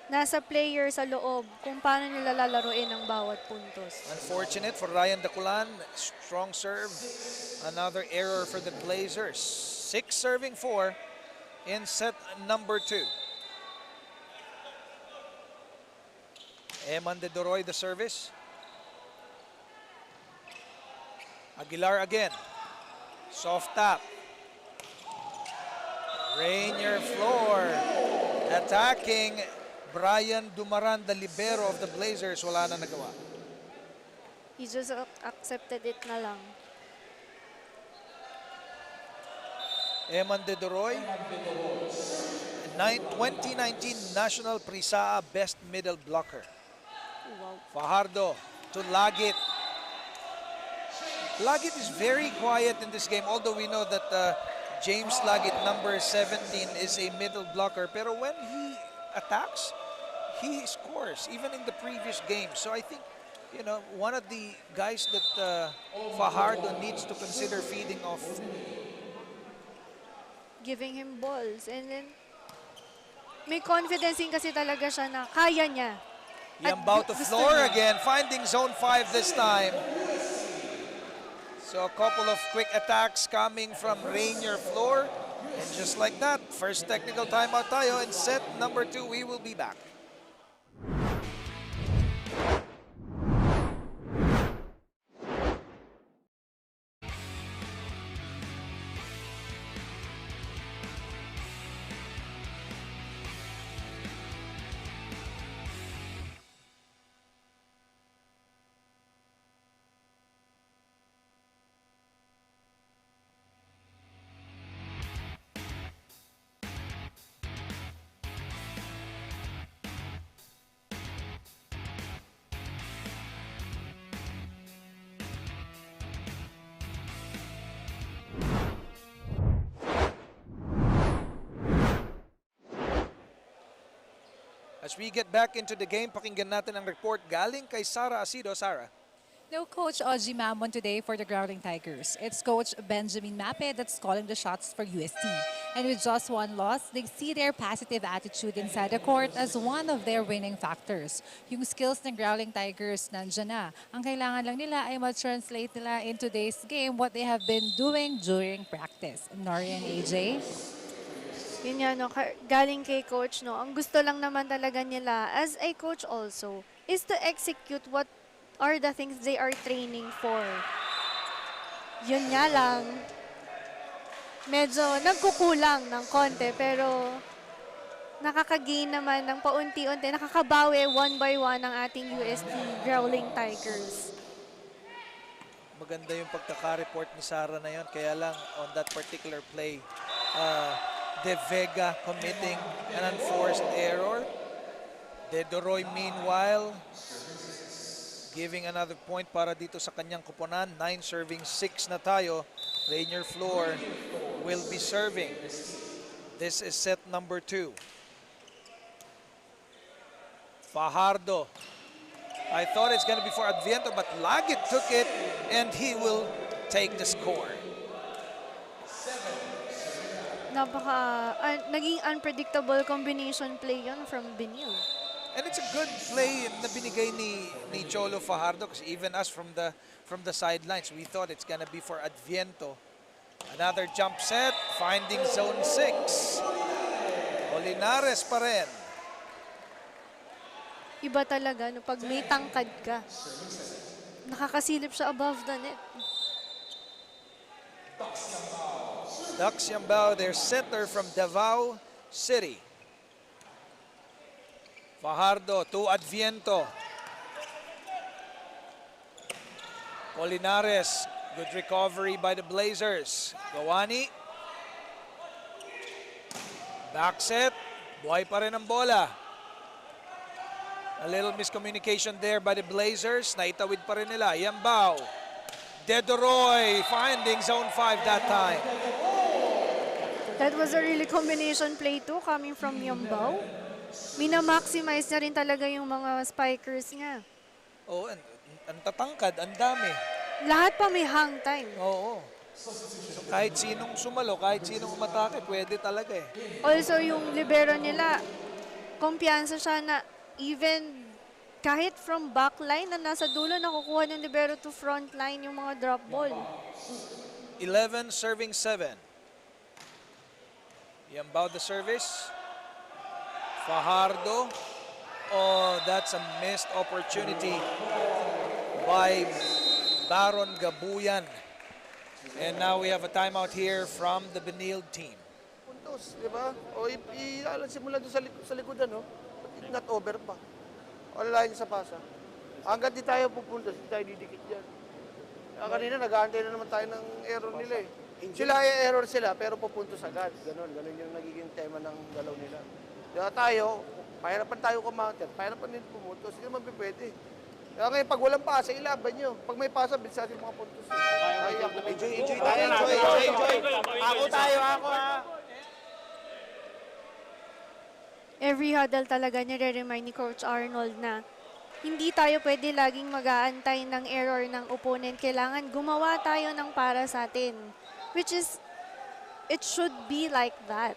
Nasa player sa loob kung paano nila lalaruin ang bawat puntos. Unfortunate for Ryan Daculan. Strong serve. Another error for the Blazers. 6 serving 4 in set number 2. Eman de Doroy the service. Aguilar again. Soft tap. Rainier floor. Attacking Brian Dumaran, the libero of the Blazers. Wala na nagawa. He just accepted it na lang. Eman de Doroy. 2019 National Prisaa Best Middle Blocker. Wow. Fajardo to Lagit. Lagit is very quiet in this game, although we know that James Lagit, number 17, is a middle blocker. Pero when he attacks, he scores, even in the previous game. So I think, you know, one of the guys that Fajardo needs to consider feeding off. Giving him balls. And then, may confidence din kasi talaga siya na kaya niya. Yambao to gusto floor niya. again, finding zone 5 this time. So a couple of quick attacks coming from Rainier floor. And just like that, first technical timeout tayo. In set number 2, we will be back. As we get back into the game, pakinggan natin ang report galing kay Sara Asido. Sara. No Coach Oji Mamon today for the Growling Tigers. It's Coach Benjamin Mape that's calling the shots for UST. And with just one loss, they see their positive attitude inside the court as one of their winning factors. Yung skills ng Growling Tigers nandiyan na. Ang kailangan lang nila ay ma-translate nila in today's game what they have been doing during practice. Nori and AJ? Yun yan, no, galing kay coach, no, ang gusto lang naman talaga nila as a coach also is to execute what are the things they are training for. Yun nga lang, medyo nagkukulang ng konti pero nakakagain naman ng paunti-unti, nakakabawi one by one ang ating UST Growling Tigers. Maganda yung pagkaka-report ni Sara na yun. Kaya lang on that particular play, De Vega committing an unforced error. De Doroy meanwhile giving another point para dito sa kanyang kuponan. 9 serving 6 na tayo. Rainier floor will be serving. This is set number 2. Fajardo. I thought it's going to be for Adviento, but Lagit took it and he will take the score. Naging unpredictable combination play yun from Benil. And it's a good play na binigay ni Cholo Fajardo kasi even us from the sidelines, we thought it's gonna be for Adviento. Another jump set, finding zone 6. Olinares pa rin. Iba talaga, no, pag may tangkad ka, nakakasilip siya above the net. Dux Yambao, their setter from Davao City. Fajardo to Adviento. Colinares, good recovery by the Blazers. Gawani. Back set, buhay pa rin ang bola. A little miscommunication there by the Blazers. Naitawid pa rin nila. Yambao. De Doroy finding zone 5 that time. That was a really combination play too, coming from Yambao. Mina-maximize na rin talaga yung mga spikers niya. Oh, ang tatangkad, ang dami. Lahat pa may hang time. Oo. So kahit sinong sumalo, kahit sinong umatake, pwede talaga eh. Also, yung libero nila, kumpiyansa siya na even kahit from backline na nasa dulo, nakukuha ng libero to front line yung mga drop ball. 11 serving 7. Yambao the service. Fajardo. Oh, that's a missed opportunity by Baron Gabuyan. And now we have a timeout here from the Benilde team. Puntos, di ba? O simulan doon sa likodan, no? Not over pa. O lalayan sa pasa. Hanggat di tayo pupuntos, di tayo didikit dyan. Kanina, nag-aantay na naman tayo ng error nila eh. Error sila, pero pupuntos agad. Ganon yung nagiging tema ng galaw nila. Kaya tayo, pahirapan tayo kumounter, pahirapan din pumuntos. Hindi naman pwede. Kaya ngayon, pag walang pasa, ilaban nyo. Pag may pasa, bilisan yung mga puntos. Enjoy tayo, enjoy. Ako tayo, ako ha. Every huddle talaga nire-remind ni Coach Arnold na hindi tayo pwede laging mag-aantay ng error ng opponent. Kailangan gumawa tayo ng para sa atin. Which is, it should be like that.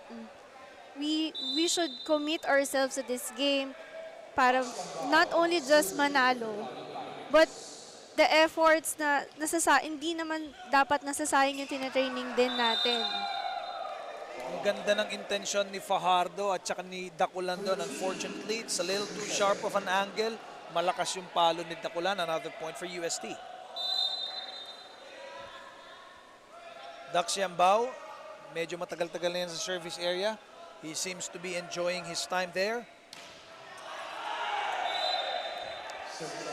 We should commit ourselves to this game para not only just manalo, but the efforts na hindi naman dapat nasasayang yung tinatraining din natin. Ang ganda ng intensyon ni Fajardo at saka ni Dakulan doon. Unfortunately, it's a little too sharp of an angle. Malakas yung palo ni Dakulan. Another point for UST. Dax Yambao, medyo matagal-tagal na yan sa service area. He seems to be enjoying his time there.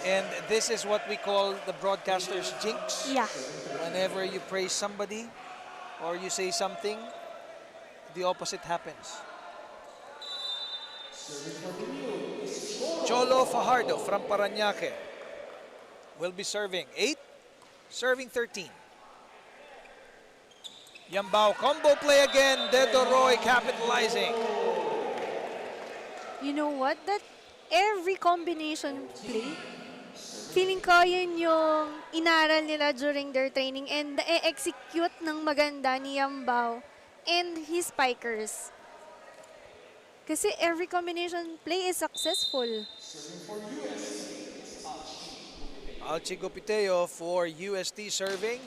And this is what we call the broadcaster's jinx. Yeah. Whenever you praise somebody or you say something, the opposite happens. Cholo Fajardo from Parañaque will be serving 8, serving 13. Yambao combo play again. Dedo Roy capitalizing. You know what? That every combination play, feeling ko yun yung inaral nila during their training and na-execute ng maganda ni Yambao and his spikers. Kasi every combination play is successful. Alchi Gopiteo for UST serving.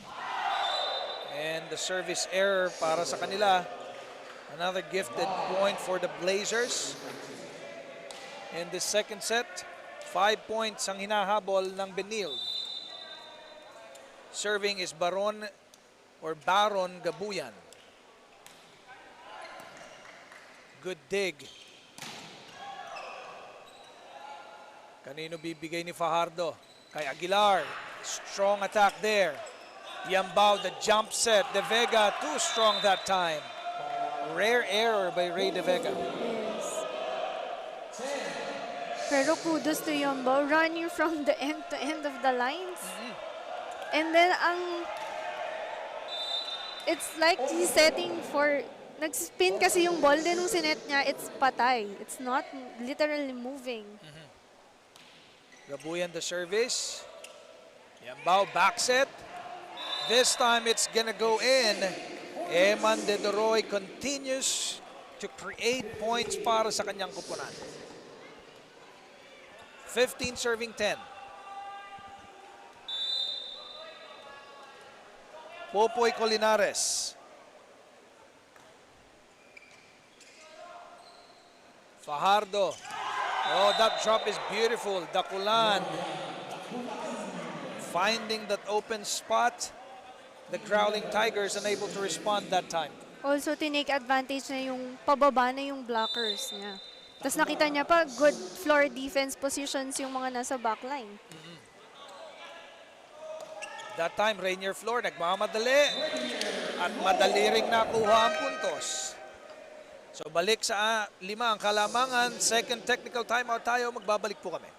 And the service error para sa kanila. Another gifted point for the Blazers. In the second set, 5 points ang hinahabol ng Benilde. Serving is Baron Gabuyan. Good dig. Kanino bibigay ni Fajardo? Kay Aguilar. Strong attack there. Yambao, the jump set. De Vega, too strong that time. Rare error by Ray De Vega. Yes. Pero kudos to Yambao, running from the end to end of the lines. And then it's like he's setting for, nag-spin kasi yung ball, din nung sinet niya, it's patay. It's not literally moving. Gabuyan the service. Yambao back set. This time it's gonna go in. Eman De Doroy continues to create points para sa kanyang kupunan. 15 serving 10. Popoy Colinares. Fajardo. Oh, that drop is beautiful. Dakulan finding that open spot. The Growling Tigers unable to respond that time. Also, tinake advantage na yung pababa na yung blockers niya. Tapos nakita niya pa, good floor defense positions yung mga nasa backline. That time, Rainier Floor, nagmamadali. At madali ring nakuha ang puntos. So balik sa 5 ang kalamangan. Second technical timeout tayo. Magbabalik po kami.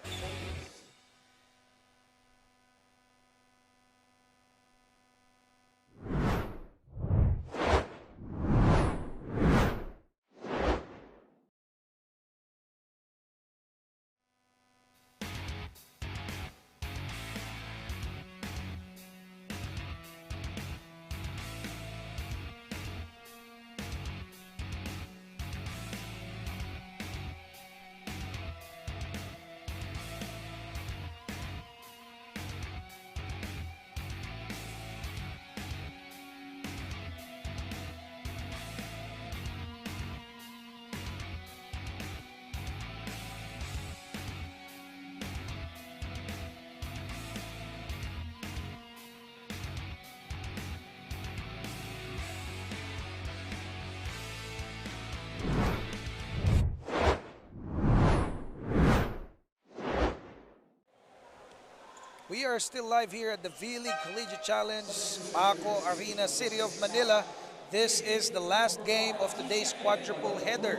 We are still live here at the vleague Collegiate Challenge, Paco Arena, City of Manila. This is the last game of today's quadruple header.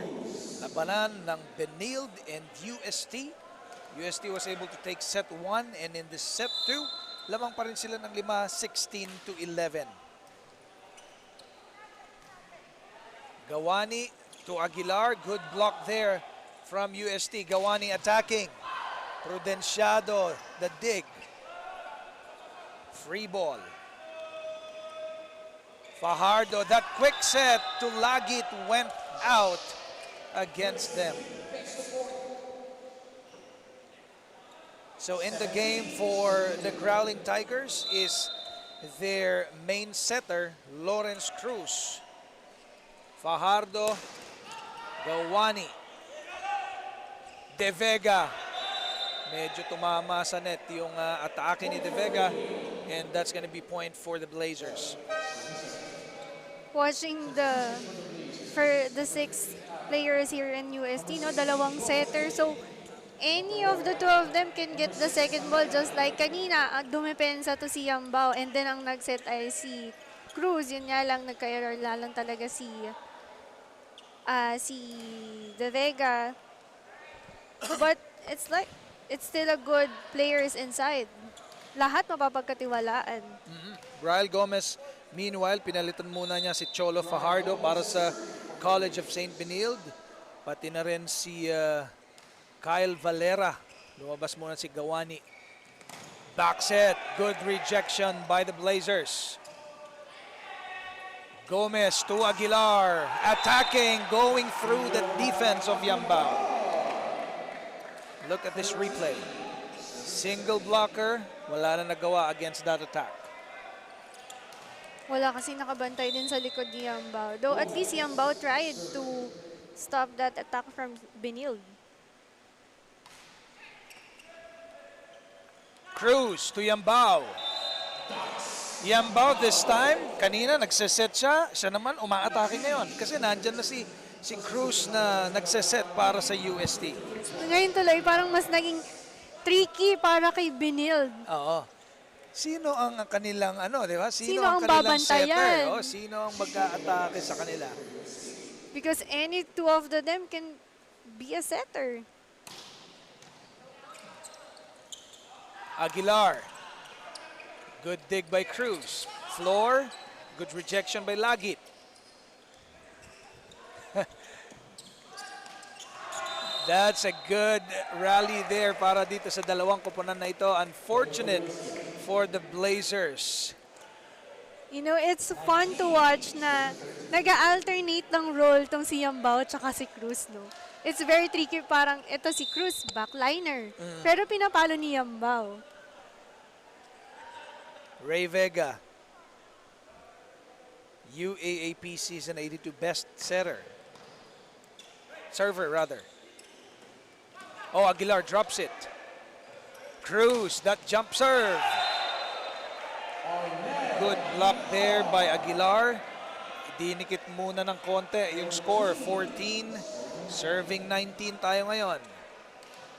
Labanan ng Benilde and UST. UST was able to take set 1, and in this set 2, lamang pa rin sila ng 5, 16-11. Gawani to Aguilar, good block there from UST. Gawani attacking. Prudenciado, the dig. Free ball. Fajardo, that quick set to Lagit went out against them. So in the game for the Growling Tigers is their main setter, Lawrence Cruz. Fajardo, Gawani, De Vega. Medyo tumama sa net yung atake ni De Vega, and that's going to be point for the Blazers. Watching for the 6 players here in UST, no, dalawang setter. So, any of the 2 of them can get the second ball just like kanina. Dumepensa to si Yambao, and then ang nag-set ay si Cruz. Yun nga lang, nagka-error lang talaga si De Vega. But it's still a good players inside. Lahat mapapagkatiwalaan. Brian Gomez, meanwhile, pinalitan muna niya si Cholo Fajardo para sa College of St. Benilde. Pati na rin si Kyle Valera. Lumabas muna si Gawani. Back set, good rejection by the Blazers. Gomez to Aguilar, attacking, going through the defense of Yambao. Look at this replay. Single blocker, wala na nagawa against that attack. Wala kasi nakabantay din sa likod ni Yambao. Though at least Yambao tried to stop that attack from Benilde. Cruz to Yambao. Yambao this time, kanina nagseset siya. Siya naman umaatake ngayon. Kasi nandyan na si Cruz na nagseset para sa UST. Ngayon tuloy, parang mas naging tricky para kay Benilde. Oo. Sino ang kanilang di ba? Sino ang kanilang babantayan? setter? Sino ang mag-aatake sa kanila? Because any 2 of them can be a setter. Aguilar. Good dig by Cruz. Floor. Good rejection by Lagit. That's a good rally there para dito sa dalawang koponan na ito. Unfortunate for the Blazers. You know, it's fun to watch na nag-alternate ng role tong si Yambao tsaka si Cruz, no? It's very tricky, parang ito si Cruz, backliner. Pero pinapalo ni Yambao. Ray Vega. UAAP Season 82 best setter. Server, rather. Oh, Aguilar drops it. Cruz, that jump serve. Good block there by Aguilar. Dinikit muna ng konti yung score, 14. Serving 19 tayo ngayon.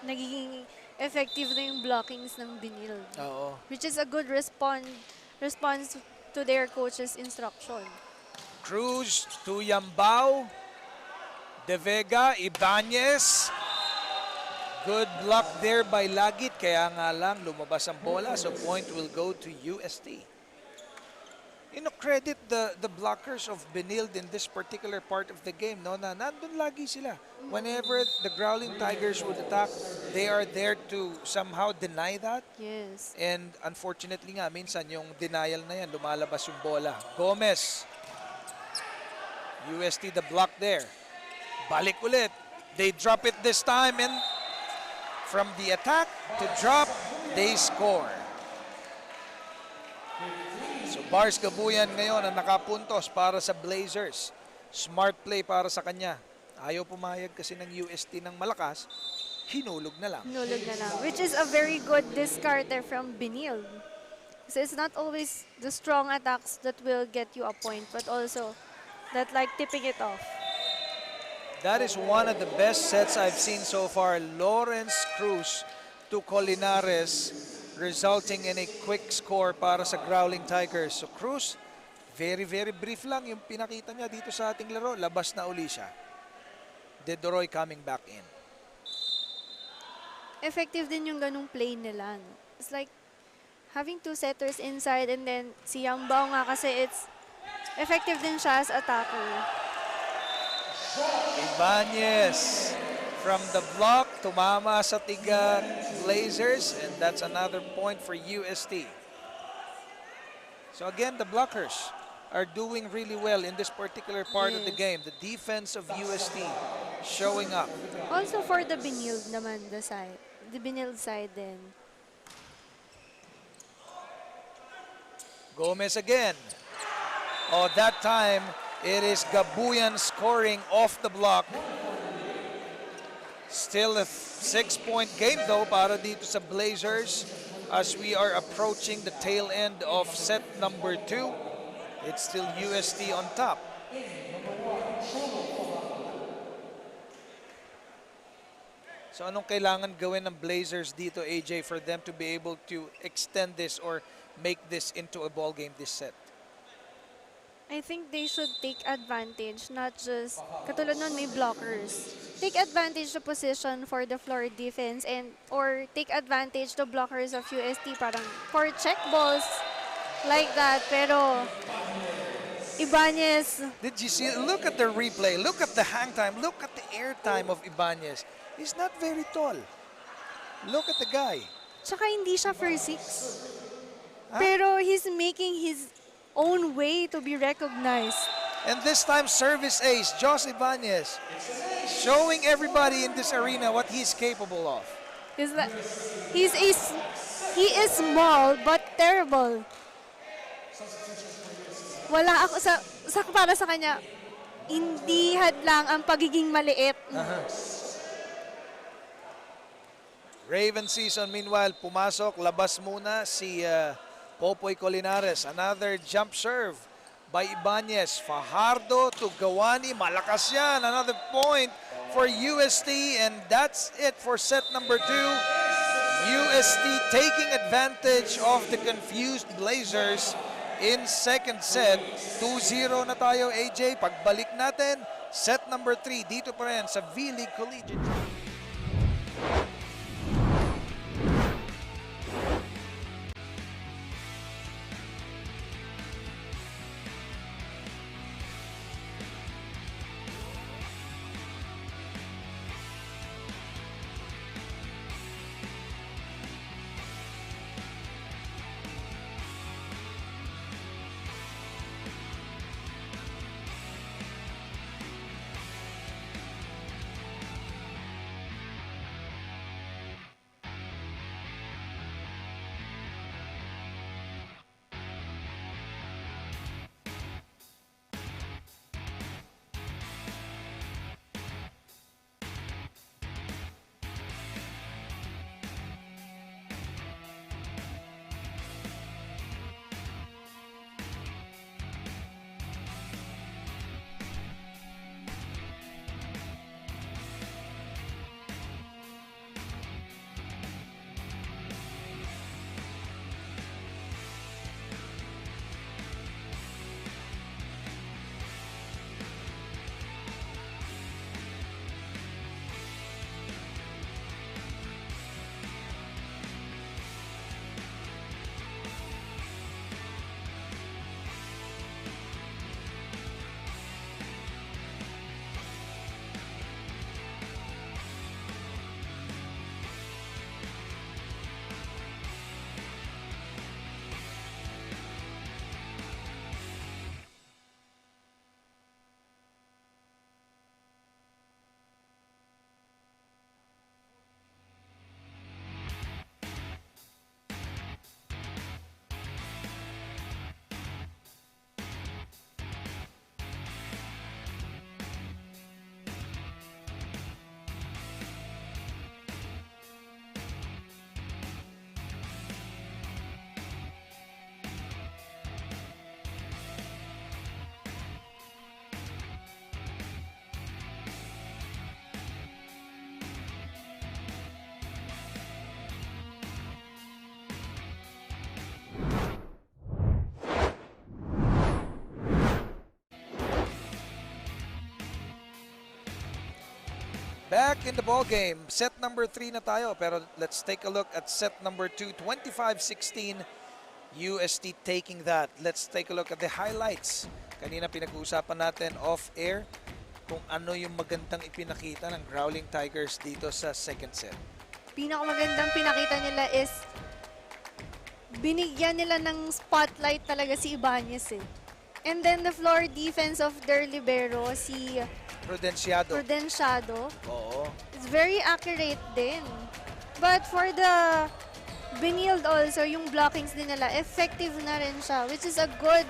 Nagiging effective na yung blockings ng Benilde. Oo. Which is a good response to their coach's instruction. Cruz to Yambao. De Vega, Ibanez. Good block there by Lagit. Kaya nga lang lumabas ang bola. So point will go to UST. You know, credit the blockers of Benilde in this particular part of the game. No, na nandun lagi sila. Whenever the Growling Tigers would attack, they are there to somehow deny that. Yes. And unfortunately nga, minsan yung denial na yan, lumalabas yung bola. Gomez. UST the block there. Balik ulit. They drop it this time, and from the attack to drop, they score. So Bars Gabuyan ngayon ang nakapuntos para sa Blazers. Smart play para sa kanya. Ayaw pumayag kasi ng UST ng malakas. Hinulog na lang. Hinulog na lang. Which is a very good discard there from Benilde. So it's not always the strong attacks that will get you a point, but also that like tipping it off. That is one of the best sets I've seen so far. Lawrence Cruz to Colinares resulting in a quick score para sa Growling Tigers. So Cruz, very brief lang yung pinakita niya dito sa ating laro. Labas na uli siya. Dedoroy coming back in. Effective din yung ganung play nila. No? It's like having two setters inside and then si Yambao nga kasi it's effective din siya as attacker. Ibanez from the block, tumama sa tiga Blazers, and that's another point for UST. So again, the blockers are doing really well in this particular part of the game. The defense of UST showing up. Also for the Binild naman, the Binild side din. Gomez again. Oh, that time it is Gabuyan scoring off the block. Still a 6-point game though para dito sa Blazers as we are approaching the tail end of set number 2. It's still UST on top. So anong kailangan gawin ng Blazers dito, AJ, for them to be able to extend this or make this into a ball game this set? I think they should take advantage, not just, katulad nun may blockers. Take advantage the position for the floor defense and or take advantage the blockers of UST parang for check balls like that. Pero Ibanez, Did you see? Look at the replay. Look at the hang time. Look at the air time of Ibanez. He's not very tall. Look at the guy. tsaka hindi siya for 6. Pero he's making his own way to be recognized. And this time, service ace, Jos Ibanez, showing everybody in this arena what he's capable of. He is small but terrible. Wala ako para sa kanya, hindi hadlang ang pagiging maliit. Raven season, meanwhile, pumasok, labas muna si Popoy Colinares. Another jump serve by Ibanez. Fajardo to Gawani. Malakas yan. Another point for UST. And that's it for set number 2. UST taking advantage of the confused Blazers in second set. 2-0 na tayo, AJ. Pagbalik natin, set number 3. Dito pa rin sa vleague Collegiate. Back in the ball game. Set number 3 na tayo. Pero let's take a look at set number 2. 25-16. UST taking that. Let's take a look at the highlights. Kanina pinag-uusapan natin off-air kung ano yung magandang ipinakita ng Growling Tigers dito sa second set. Pinakamagandang pinakita nila is binigyan nila ng spotlight talaga si Ibanez eh. And then the floor defense of their libero, si Prudenciado. Oo. It's very accurate din. But for the Benilde also, yung blockings din nila, effective na rin siya, which is a good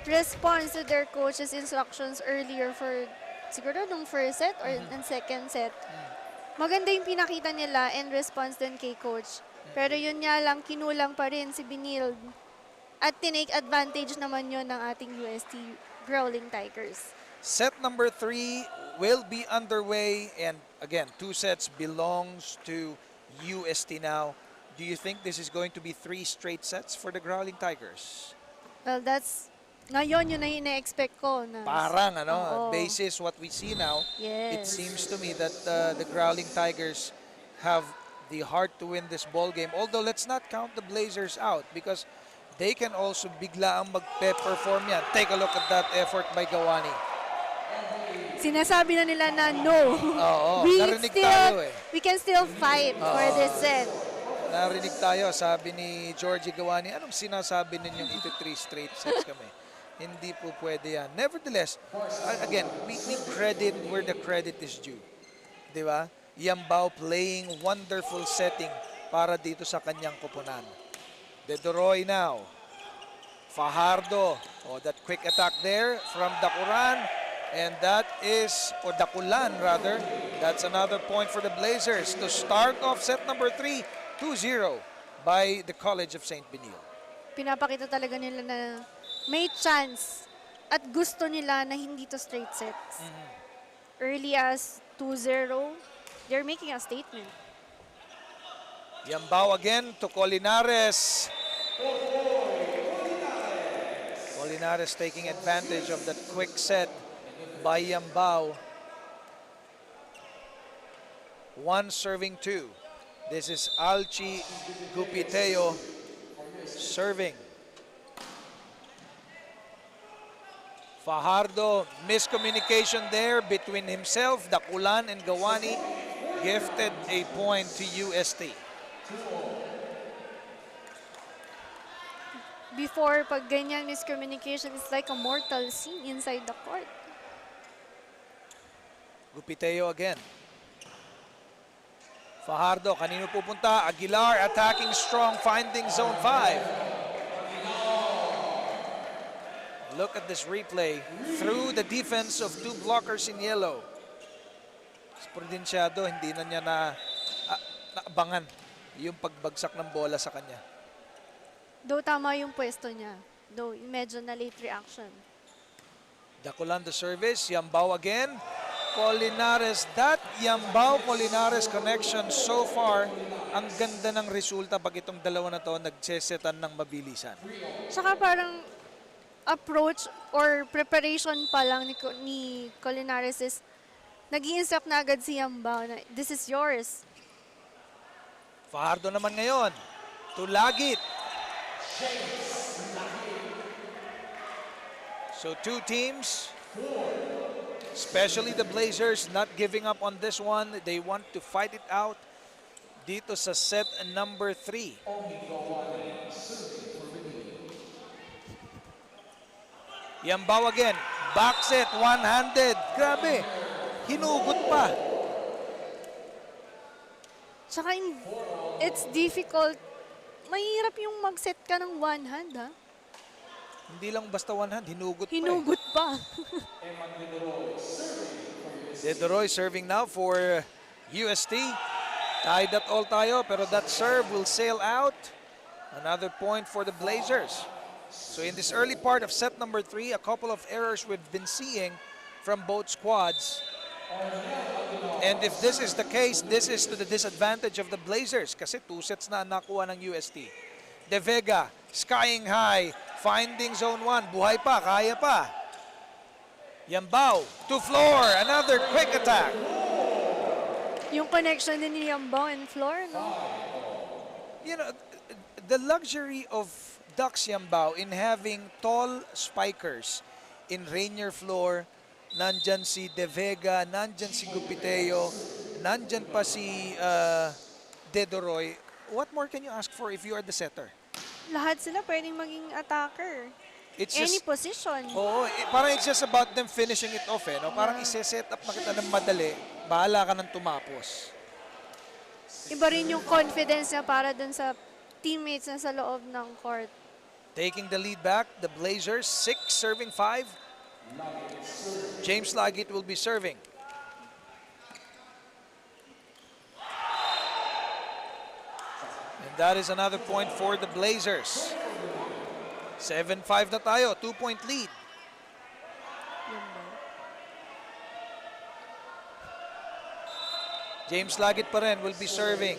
response to their coach's instructions earlier for siguro nung first set or ng second set. Maganda yung pinakita nila in response din kay coach. Pero yun nga lang, kinulang pa rin si Benilde. At tinake advantage naman yun ng ating UST Growling Tigers. Set number 3 will be underway, and again, 2 sets belongs to UST now. Do you think this is going to be 3 straight sets for the Growling Tigers? Well, that's ngayon yun na ina-expect ko. Na, Parang basis what we see now, yes. It seems to me that the Growling Tigers have the heart to win this ball game. Although let's not count the Blazers out because they can also bigla ang magpe-perform yan. Take a look at that effort by Gawani. Sinasabi na nila na no. Oo, narinig tayo eh. We can still fight for this set. Narinig tayo, sabi ni Georgie Gawani, anong sinasabi ninyong ito 3 straight sets kami? Hindi po pwede yan. Nevertheless, again, we credit where the credit is due. Di ba? Yambao playing wonderful setting para dito sa kanyang koponan. De Doroy now. Fajardo. Oh, that quick attack there from Dakuran. And that is, or Dakulan rather, that's another point for the Blazers to start off set number 3, 2-0 by the College of St. Benilde. Pinapakita talaga nila na may chance at gusto nila na hindi to straight sets. Early as 2-0, they're making a statement. Yambao again to Colinares. Colinares taking advantage of that quick set by Yambao. 1 serving 2. This is Alchi Gupiteo serving. Fajardo, miscommunication there between himself, Dakulan, and Gawani. Gifted a point to UST. Before, pag ganyan miscommunication, it's like a mortal scene inside the court. Gupiteo again. Fajardo, kanino pupunta? Aguilar attacking strong, finding zone 5. Look at this replay through the defense of 2 blockers in yellow. Prudenciado, hindi na niya naabangan yung pagbagsak ng bola sa kanya. Though tama yung pwesto niya. Though medyo na late reaction. Dakulan the service. Yambao again. Colinares. That Yambao-Colinares connection so far, ang ganda ng resulta pag itong dalawa na to nagsesetan ng mabilisan. Tsaka parang approach or preparation pa lang ni Colinares is nag-i-instruct na agad si Yambao na this is yours. Fajardo naman ngayon. Tulagit. So 2 teams, especially the Blazers, not giving up on this one. They want to fight it out dito sa set number 3. Yambao again. Back set, one-handed. Grabe. Hinugot pa. Tsaka it's difficult. Mahirap yung mag-set ka ng one hand, ha? Hindi lang basta one hand, hinugot Hinugot pa. De Doroy serving now for UST. Tied at all tayo, pero that serve will sail out. Another point for the Blazers. So in this early part of set number 3, a couple of errors we've been seeing from both squads. And if this is the case, this is to the disadvantage of the Blazers kasi 2 sets na nakuha ng UST. De Vega, skying high, finding zone 1. Buhay pa, kaya pa. Yambao to floor, another quick attack. Yung connection din ni Yambao and Floor, no? You know, the luxury of Ducks Yambao in having tall spikers in Rainier Floor, nandyan si De Vega, nandyan si Gupiteo, nandyan pa si Dedoroy. What more can you ask for if you are the setter? Lahat sila pwedeng maging attacker. It's Any just, position. oo, parang it's just about them finishing it off, eh, no? Parang ise-set up na kita ng madali, bahala ka ng tumapos. Iba rin yung confidence niya para dun sa teammates na sa loob ng court. Taking the lead back, the Blazers, 6 serving 5. James Laggett will be serving. And that is another point for the Blazers. 7-5 na tayo, 2-point lead. James Laggett pa rin will be serving.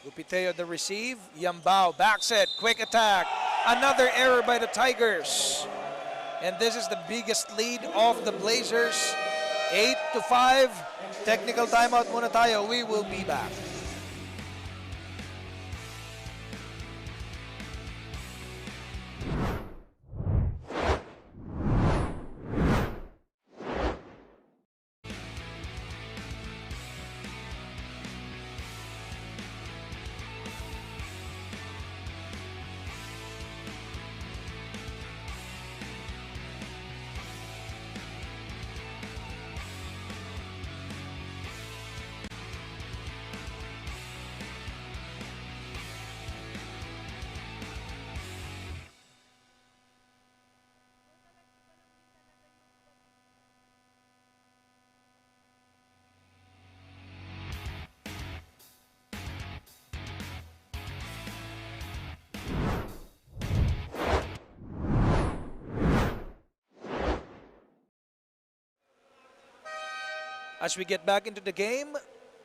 Gupiteo the receive. Yambao backset, quick attack. Another error by the Tigers. And this is the biggest lead of the Blazers. 8-5. Technical timeout muna tayo. We will be back. As we get back into the game,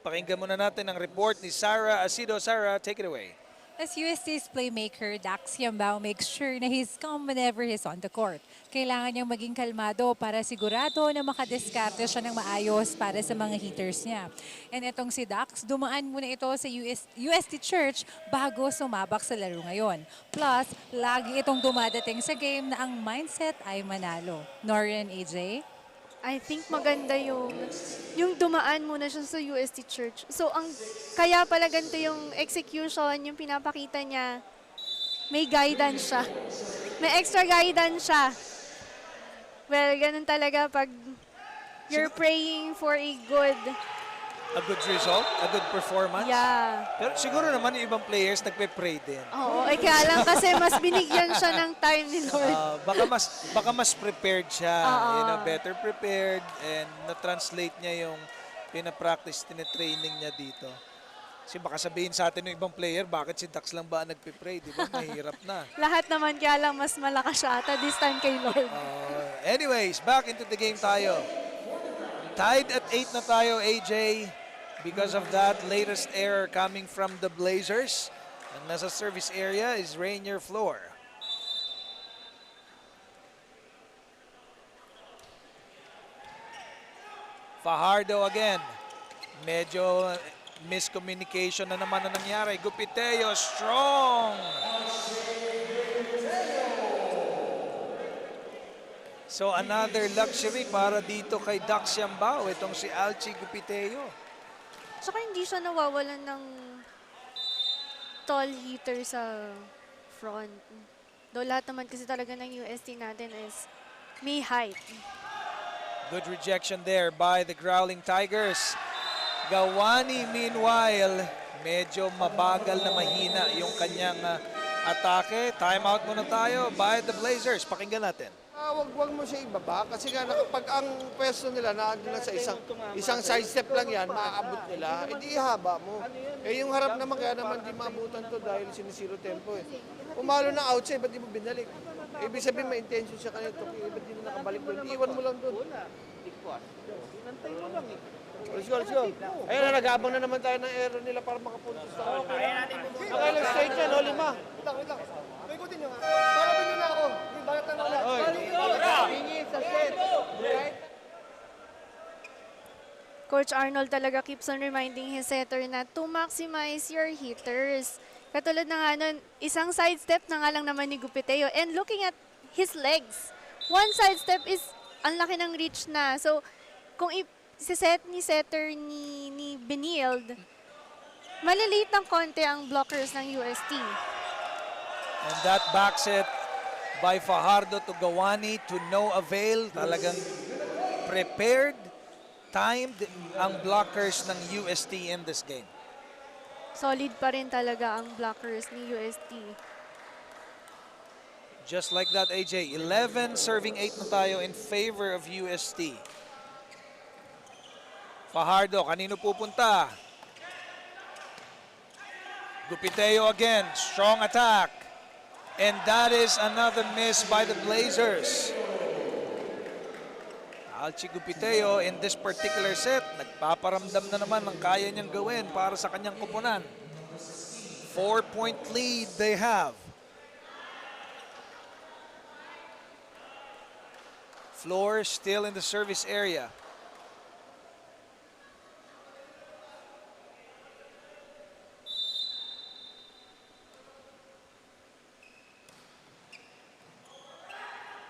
pakinggan muna natin ang report ni Sarah Asido. Sarah, take it away. As UST's playmaker, Dax Yambao makes sure na he's calm whenever he's on the court. Kailangan niyang maging kalmado para sigurado na makadiskarte siya ng maayos para sa mga hitters niya. And itong si Dax, dumaan muna ito sa UST Church bago sumabak sa laro ngayon. Plus, lagi itong dumadating sa game na ang mindset ay manalo. Norian, AJ? I think maganda yung dumaan muna siya sa UST Church. So, kaya pala ganito yung execution, yung pinapakita niya, may guidance siya. May extra guidance siya. Well, ganun talaga pag you're praying for a good result, a good performance. Yeah. Pero siguro naman yung ibang players nagpe-pray din. Oo, kaya lang kasi mas binigyan siya ng time ni Lord. Baka mas prepared siya, better prepared, and na-translate niya yung pinapractice, tine-training niya dito. Kasi baka sabihin sa atin ng ibang player, bakit si Dax lang ba nagpe-pray? Di ba? Mahirap na. Lahat naman kaya lang mas malakas siya ata this time kay Lord. Anyways, back into the game tayo. Tied at 8 na tayo, AJ. Because of that latest error coming from the Blazers. Ang nasa service area is Rainier Floor. Fajardo again. Medyo miscommunication na naman na nangyari. Gupiteo, strong! So another luxury para dito kay Dax Yambao. Itong si Alchi Gupiteo. Saka hindi siya nawawalan ng tall hitter sa front. Though lahat naman kasi talaga ng UST natin is may height. Good rejection there by the Growling Tigers. Gawani, meanwhile, medyo mabagal na mahina yung kanyang atake. Timeout muna tayo by the Blazers. Pakinggan natin. Wag mo siya ibaba kasi nga pag ang pwesto nila na sa isang side step lang yan, maaabot nila, edi ihaba mo. Eh yung harap naman kaya naman di maabutan to dahil sinisiro tempo eh. Umalo na outside, ba't di mo binalik? Ibig sabihin may intention siya kanito, ba't di mo nakabalik doon? Iwan mo lang doon. Let's go, let's go. Ayun na, nag-aabang na naman tayo ng error nila para makapuntos tayo. Okay lang, straight yan, 5. Wait lang. Ikutin nyo nga. Parabin nyo na ako. Bakit na wala? Tingin sa set. Right? Coach Arnold talaga keeps on reminding his setter na to maximize your hitters. Katulad na nga nun, isang sidestep na nga lang naman ni Gupiteo. And looking at his legs, one sidestep is ang laki ng reach na. So, kung si-set ni setter ni Benild, maliliit ng konti ang blockers ng UST. And that backs it by Fajardo to Gawani to no avail. Talagang prepared, timed ang blockers ng UST in this game. Solid pa rin talaga ang blockers ni UST. Just like that, AJ. 11 serving 8 na tayo in favor of UST. Fajardo, kanino pupunta? Gupiteo again, strong attack. And that is another miss by the Blazers. Alchi Gupiteo in this particular set, nagpaparamdam na naman ng kaya niyang gawin para sa kanyang kupunan. 4-point lead they have. Floor still in the service area.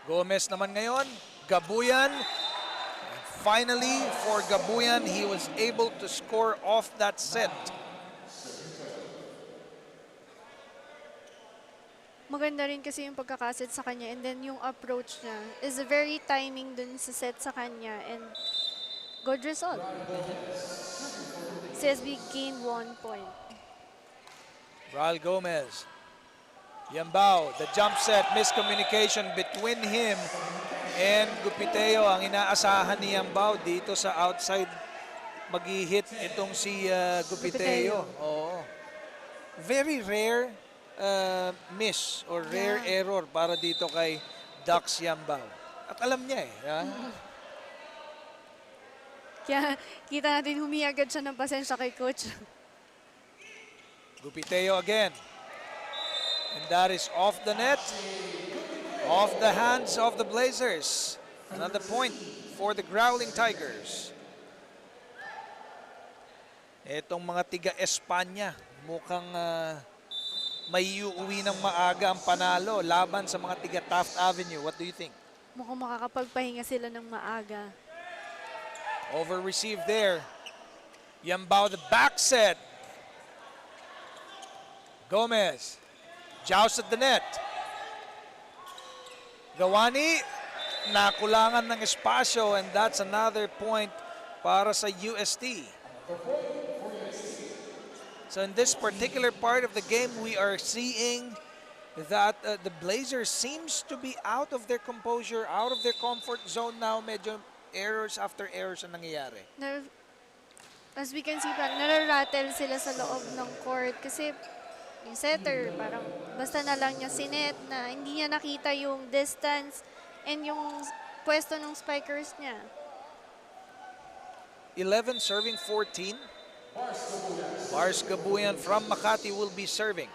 Gomez naman ngayon, Gabuyan. And finally, for Gabuyan, he was able to score off that set. Maganda rin kasi yung pagkakaset sa kanya and then yung approach niya is very timing dun sa set sa kanya and good result. CSB gained 1 point. Ral Gomez. Yambao, the jump set, miscommunication between him and Gupiteo. Ang inaasahan ni Yambao dito sa outside mag-hit itong si Gupiteo. Oo. Very rare miss or rare error para dito kay Dax Yambao. At alam niya eh. Kaya kita natin humiyagad siya ng pasensya kay coach. Gupiteo again. And that is off the net, off the hands of the Blazers. Another point for the Growling Tigers. Itong mga tiga-Espanya, mukhang may uuwi ng maaga ang panalo laban sa mga tiga-Taft Avenue. What do you think? Mukhang makakapagpahinga sila ng maaga. Over-received there. Yambao, the back set. Gomez. Joust at the net. Gawani, nakulangan ng espasyo and that's another point para sa UST. So in this particular part of the game, we are seeing that the Blazers seems to be out of their composure, out of their comfort zone now. Medyo errors after errors ang nangyayari. As we can see, nararattle sila sa loob ng court kasi yung setter, parang basta na lang niya sinet na hindi niya nakita yung distance and yung pwesto ng spikers niya. 11 serving 14. Mars Gabuyan from Makati will be serving.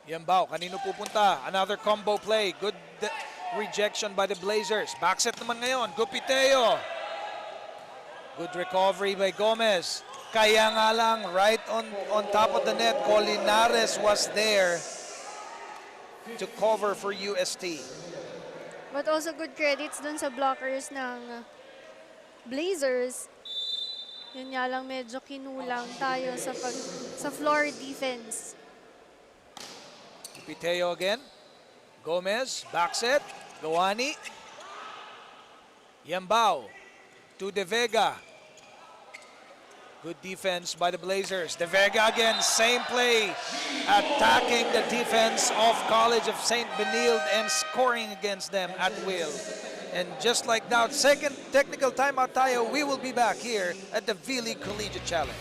Yambao, kanino pupunta? Another combo play. Good rejection by the Blazers. Backset naman ngayon. Gupiteo. Good recovery by Gomez. Kaya nga lang, right on top of the net, Colinares was there to cover for UST. But also good credits dun sa blockers ng Blazers. Yun nga lang medyo kinulang tayo sa floor defense. Piteo again. Gomez, back set. Gawani. Yambao to De Vega. Good defense by the Blazers. De Vega again, same play. Attacking the defense of College of St. Benilde and scoring against them at will. And just like that, second technical timeout tayo, we will be back here at the vleague Collegiate Challenge.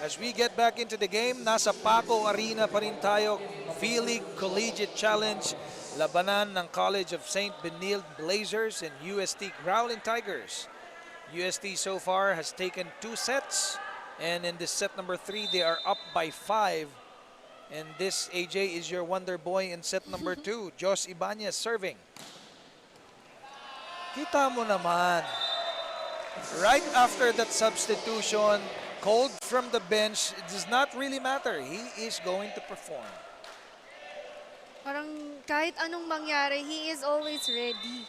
As we get back into the game, nasa Paco Arena pa rin tayo. vleague Collegiate Challenge. Labanan ng College of St. Benilde Blazers and UST Growling Tigers. UST so far has taken 2 sets. And in this set number 3, they are up by 5. And this, AJ, is your wonder boy in set number 2. Jos Ibanez serving. Kita mo naman. Right after that substitution, cold from the bench, it does not really matter. He is going to perform. Parang kahit anong mangyari, he is always ready.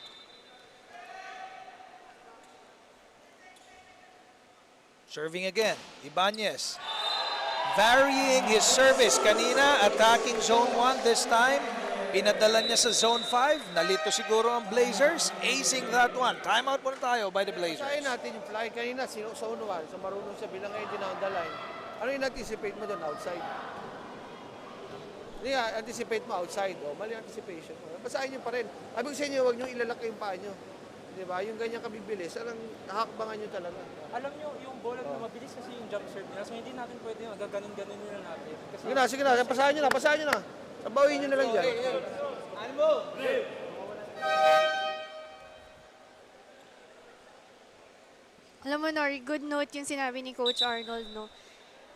Serving again, Ibanez. Varying his service kanina, attacking zone 1 this time. Pinadala niya sa zone 5. Nalito siguro ang Blazers. Acing that one. Timeout muna tayo by the Blazers. Basahin natin yung fly. Kanina, sa unuan, sa marunong siya bilang ngayon din on the line. Ano yung anticipate mo doon outside? Hindi nga, anticipate mo outside. O, mali anticipation mo. Basahin nyo pa rin. Sabi ko sa inyo, huwag nyo ilalak yung paa nyo. Diba? Yung ganyan kabibilis, alang nakakbangan nyo talaga. Alam nyo, yung bola na mabilis kasi yung jump serve nila. So hindi natin pwede magaganon-ganon nila natin. Kasi Sige na. Pasahin nyo na. Sabawiin nyo na lang dyan. ano mo? Alam mo, Nori, good note yung sinabi ni Coach Arnold, no?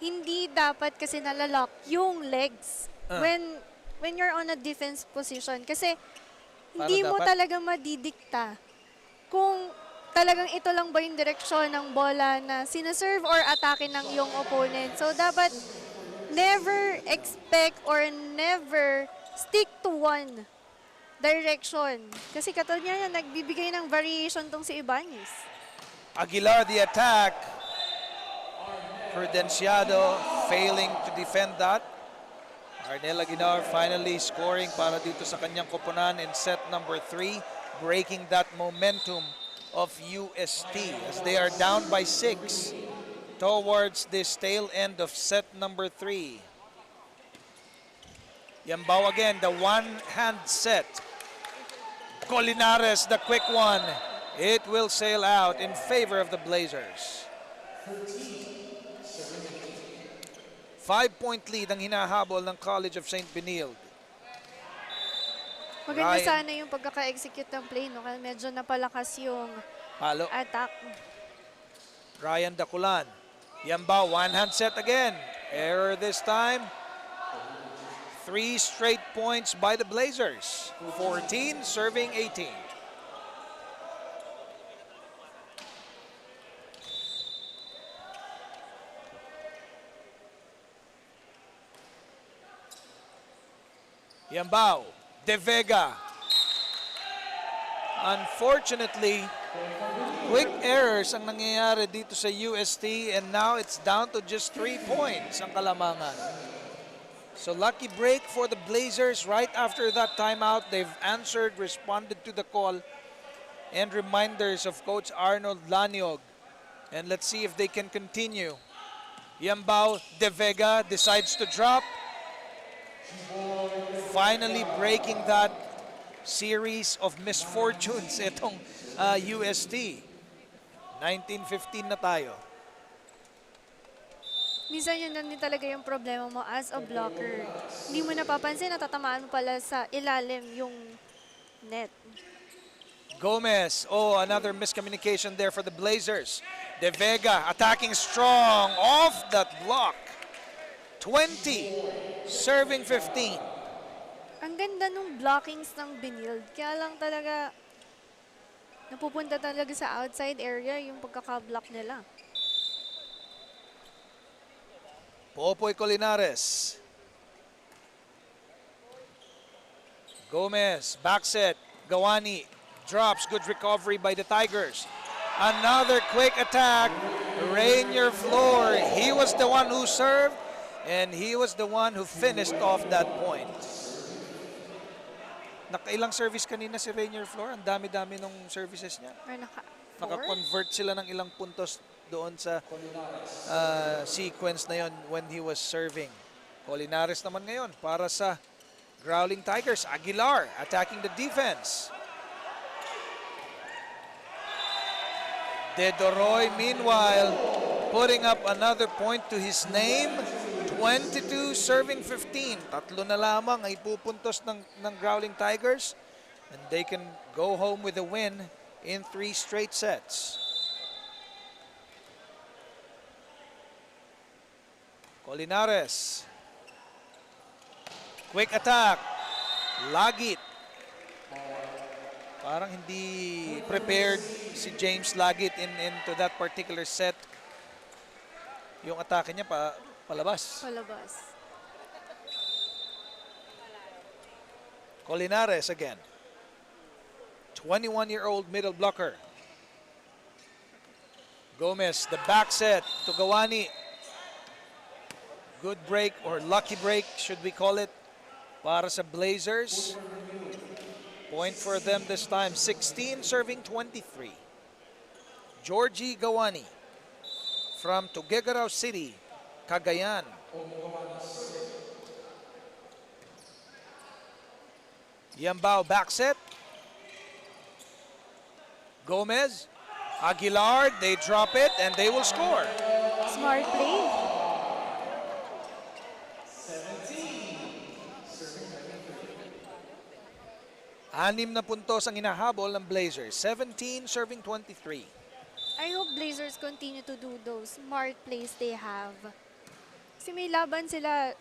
Hindi dapat kasi nalalak yung legs when you're on a defense position. Kasi hindi mo talaga madidikta kung talagang ito lang ba yung direksyon ng bola na sinaserve or atake ng iyong opponent. So, dapat never expect or never stick to one direction. Kasi katulad niya, nagbibigay ng variation tong si Ibanez. Aguilar the attack. Prudenciado failing to defend that. Arnel Aguilar finally scoring para dito sa kanyang koponan in set number 3. Breaking that momentum of UST as they are down by 6 towards this tail end of set number 3. Yambao again, the one-hand set. Colinares, the quick one. It will sail out in favor of the Blazers. 5-point lead ang hinahabol ng College of St. Benilde. Maganda sana yung pagkaka-execute ng play, no? Kasi medyo napalakas yung attack. Ryan Daculan. Yamba, one-hand set again. Error this time. 3 straight points by the Blazers. 14 serving 18. Yambao, De Vega. Unfortunately, quick errors ang nangyayari dito sa UST and now it's down to just 3 points ang kalamangan. So lucky break for the Blazers right after that timeout. They've answered, responded to the call and reminders of Coach Arnold Laniog. And let's see if they can continue. Yambao, De Vega decides to drop. Finally breaking that series of misfortunes itong UST. 19-15 na tayo. Minsan yun din talaga yung problema mo as a blocker. Hindi mo napapansin, natatamaan mo pala sa ilalim yung net. Gomez, another miscommunication there for the Blazers. De Vega attacking strong off that block. 20, serving 15. Ang ganda nung blockings ng Benilde. Kaya lang talaga napupunta talaga sa outside area yung pagkaka-block nila. Popoy Colinares. Gomez, back set. Gawani drops. Good recovery by the Tigers. Another quick attack. Rainier Floor. He was the one who served and he was the one who finished off that point. Nakailang service kanina si Rainier Floor. Ang dami-dami nung services niya. Naka-convert sila ng ilang puntos doon sa sequence na yon when he was serving. Colinares naman ngayon para sa Growling Tigers. Aguilar attacking the defense. De Doroy meanwhile putting up another point to his name. 22 serving 15. Tatlo na lamang ay pupuntos ng Growling Tigers. And they can go home with a win in 3 straight sets. Colinares. Quick attack. Lagit. Parang hindi prepared si James Lagit into that particular set. Yung atake niya palabas. Palabas. Colinares again. 21-year-old middle blocker. Gomez, the back set to Gawani. Good break or lucky break, should we call it, para sa Blazers. Point for them this time. 16 serving 23. Georgie Gawani from Tuguegarao City, Cagayan. Yambao back set. Gomez, Aguilar, they drop it and they will score. Smart play. Anim na puntos ang hinahabol ng Blazers. 17 serving 23. I hope Blazers continue to do those smart plays they have. Kasi may laban sila.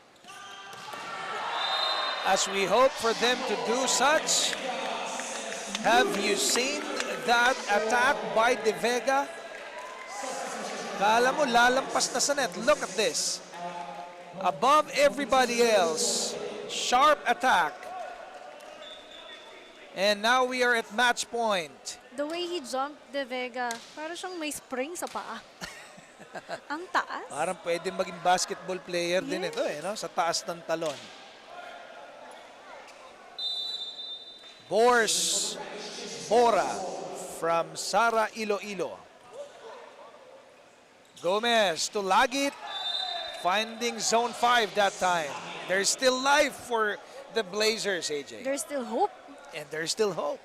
As we hope for them to do such, have you seen that attack by De Vega? Kala mo lalampas na sa net. Look at this. Above everybody else, sharp attack. And now we are at match point. The way he jumped, De Vega, para siyang may spring sa paa. Ang taas. Parang pwede maging basketball player din ito no? Sa taas ng talon. Bora from Sara Iloilo. Gomez to Lagit, finding zone 5 that time. There's still life for the Blazers, AJ. There's still hope. And there's still hope.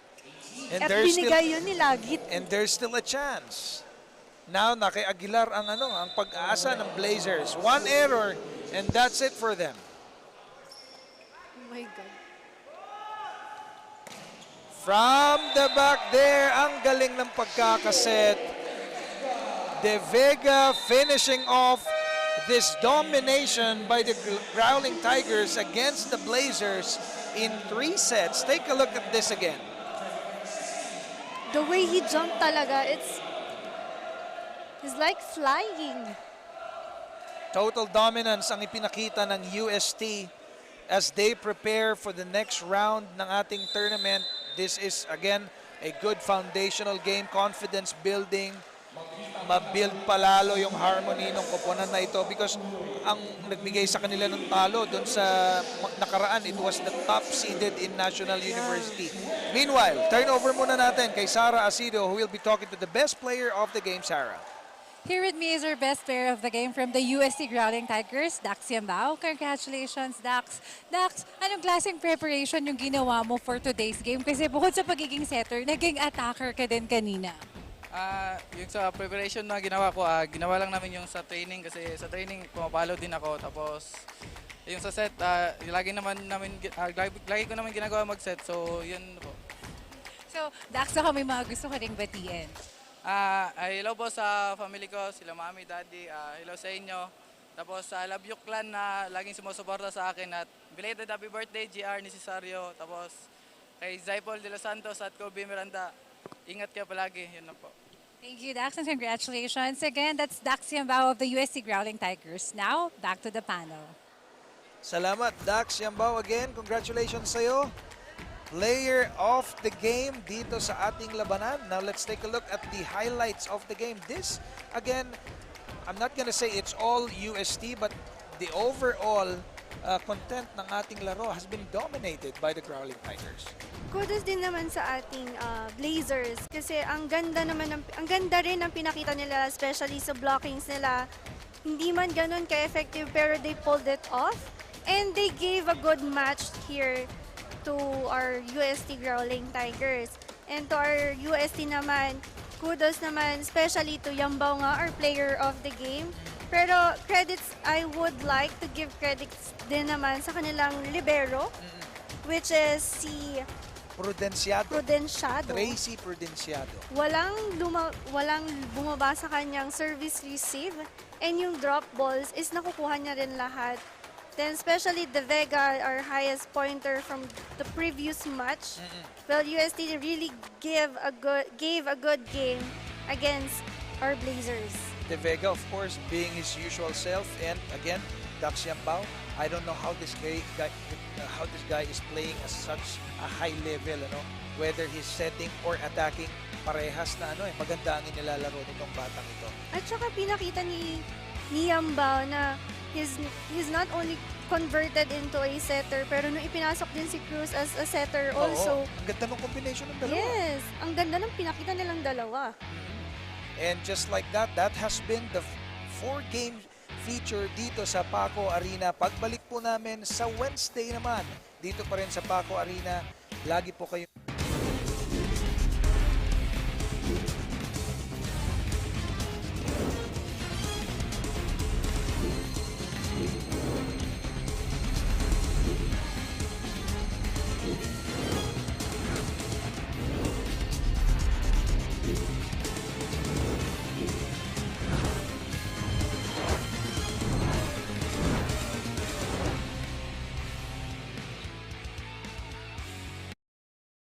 And At there's binigay yun ni Lagit. And there's still a chance. Now, na kay Aguilar ang pag-asa ng Blazers. One error, and that's it for them. Oh my God. From the back there, ang galing ng pagkakaset. De Vega finishing off this domination by the Growling Tigers against the Blazers in 3 sets. Take a look at this again. The way he jumped talaga, it's like flying. Total dominance ang ipinakita ng UST as they prepare for the next round ng ating tournament. This is, again, a good foundational game, confidence building. Mabuild palalo yung harmony ng koponan na ito because ang nagbigay sa kanila ng talo doon sa nakaraan, it was the top seeded in National University. Meanwhile, turnover muna natin kay Sara Asido, who will be talking to the best player of the game, Sara. Here with me is our best player of the game from the UST Growling Tigers, Dax Yambao. Congratulations, Dax. Dax, anong klaseng preparation yung ginawa mo for today's game? Kasi bukod sa pagiging setter, naging attacker ka din kanina. Yung sa preparation na ginawa ko, ginawa lang namin yung sa training kasi sa training pumapalo din ako. Tapos yung sa set, lagi ko naman ginagawa mag-set. So yun po. So, Dax, ako may mga gusto ka ring batiin. Hello po sa family ko, sila mami, daddy, hello sa inyo. Tapos sa Love You Clan na laging sumusuporta sa akin at belated happy birthday, GR Necesario. Tapos kay Zaipol de los Santos at Kobe Miranda, ingat kayo palagi, yun na po. Thank you, Dax, and congratulations. Again, that's Dax Yambao of the UST Growling Tigers. Now, back to the panel. Salamat, Dax Yambao again. Congratulations sa'yo. Player of the game dito sa ating labanan. Now let's take a look at the highlights of the game. This, again, I'm not gonna say it's all UST, but the overall content ng ating laro has been dominated by the Growling Tigers. Kudos din naman sa ating Blazers kasi ang ganda rin ng pinakita nila, especially sa blockings nila. Hindi man ganun ka-effective pero they pulled it off and they gave a good match here to our UST Growling Tigers. And to our UST naman, kudos naman especially to Yambao nga, our player of the game. Pero credits, I would like to give credits din naman sa kanilang libero, which is si Prudenciado. Tracy Prudenciado. Walang bumaba sa kanyang service receive, and yung drop balls is nakukuha niya rin lahat. Then especially the Vega, our highest pointer from the previous match. Well, UST really gave a good game against our Blazers. De Vega, of course, being his usual self, and again, Dax Yambao. I don't know how this guy is playing at such a high level, whether he's setting or attacking, parehas na maganda ang inilalaro nitong batang ito. At saka pinakita ni Yambao na he's not only converted into a setter, pero nung ipinasok din si Cruz as a setter also. Ang ganda ng combination ng dalawa. Yes, ang ganda ng pinakita nilang dalawa. And just like that, that has been the 4-game feature dito sa Paco Arena. Pagbalik po namin sa Wednesday naman, dito pa rin sa Paco Arena, lagi po kayo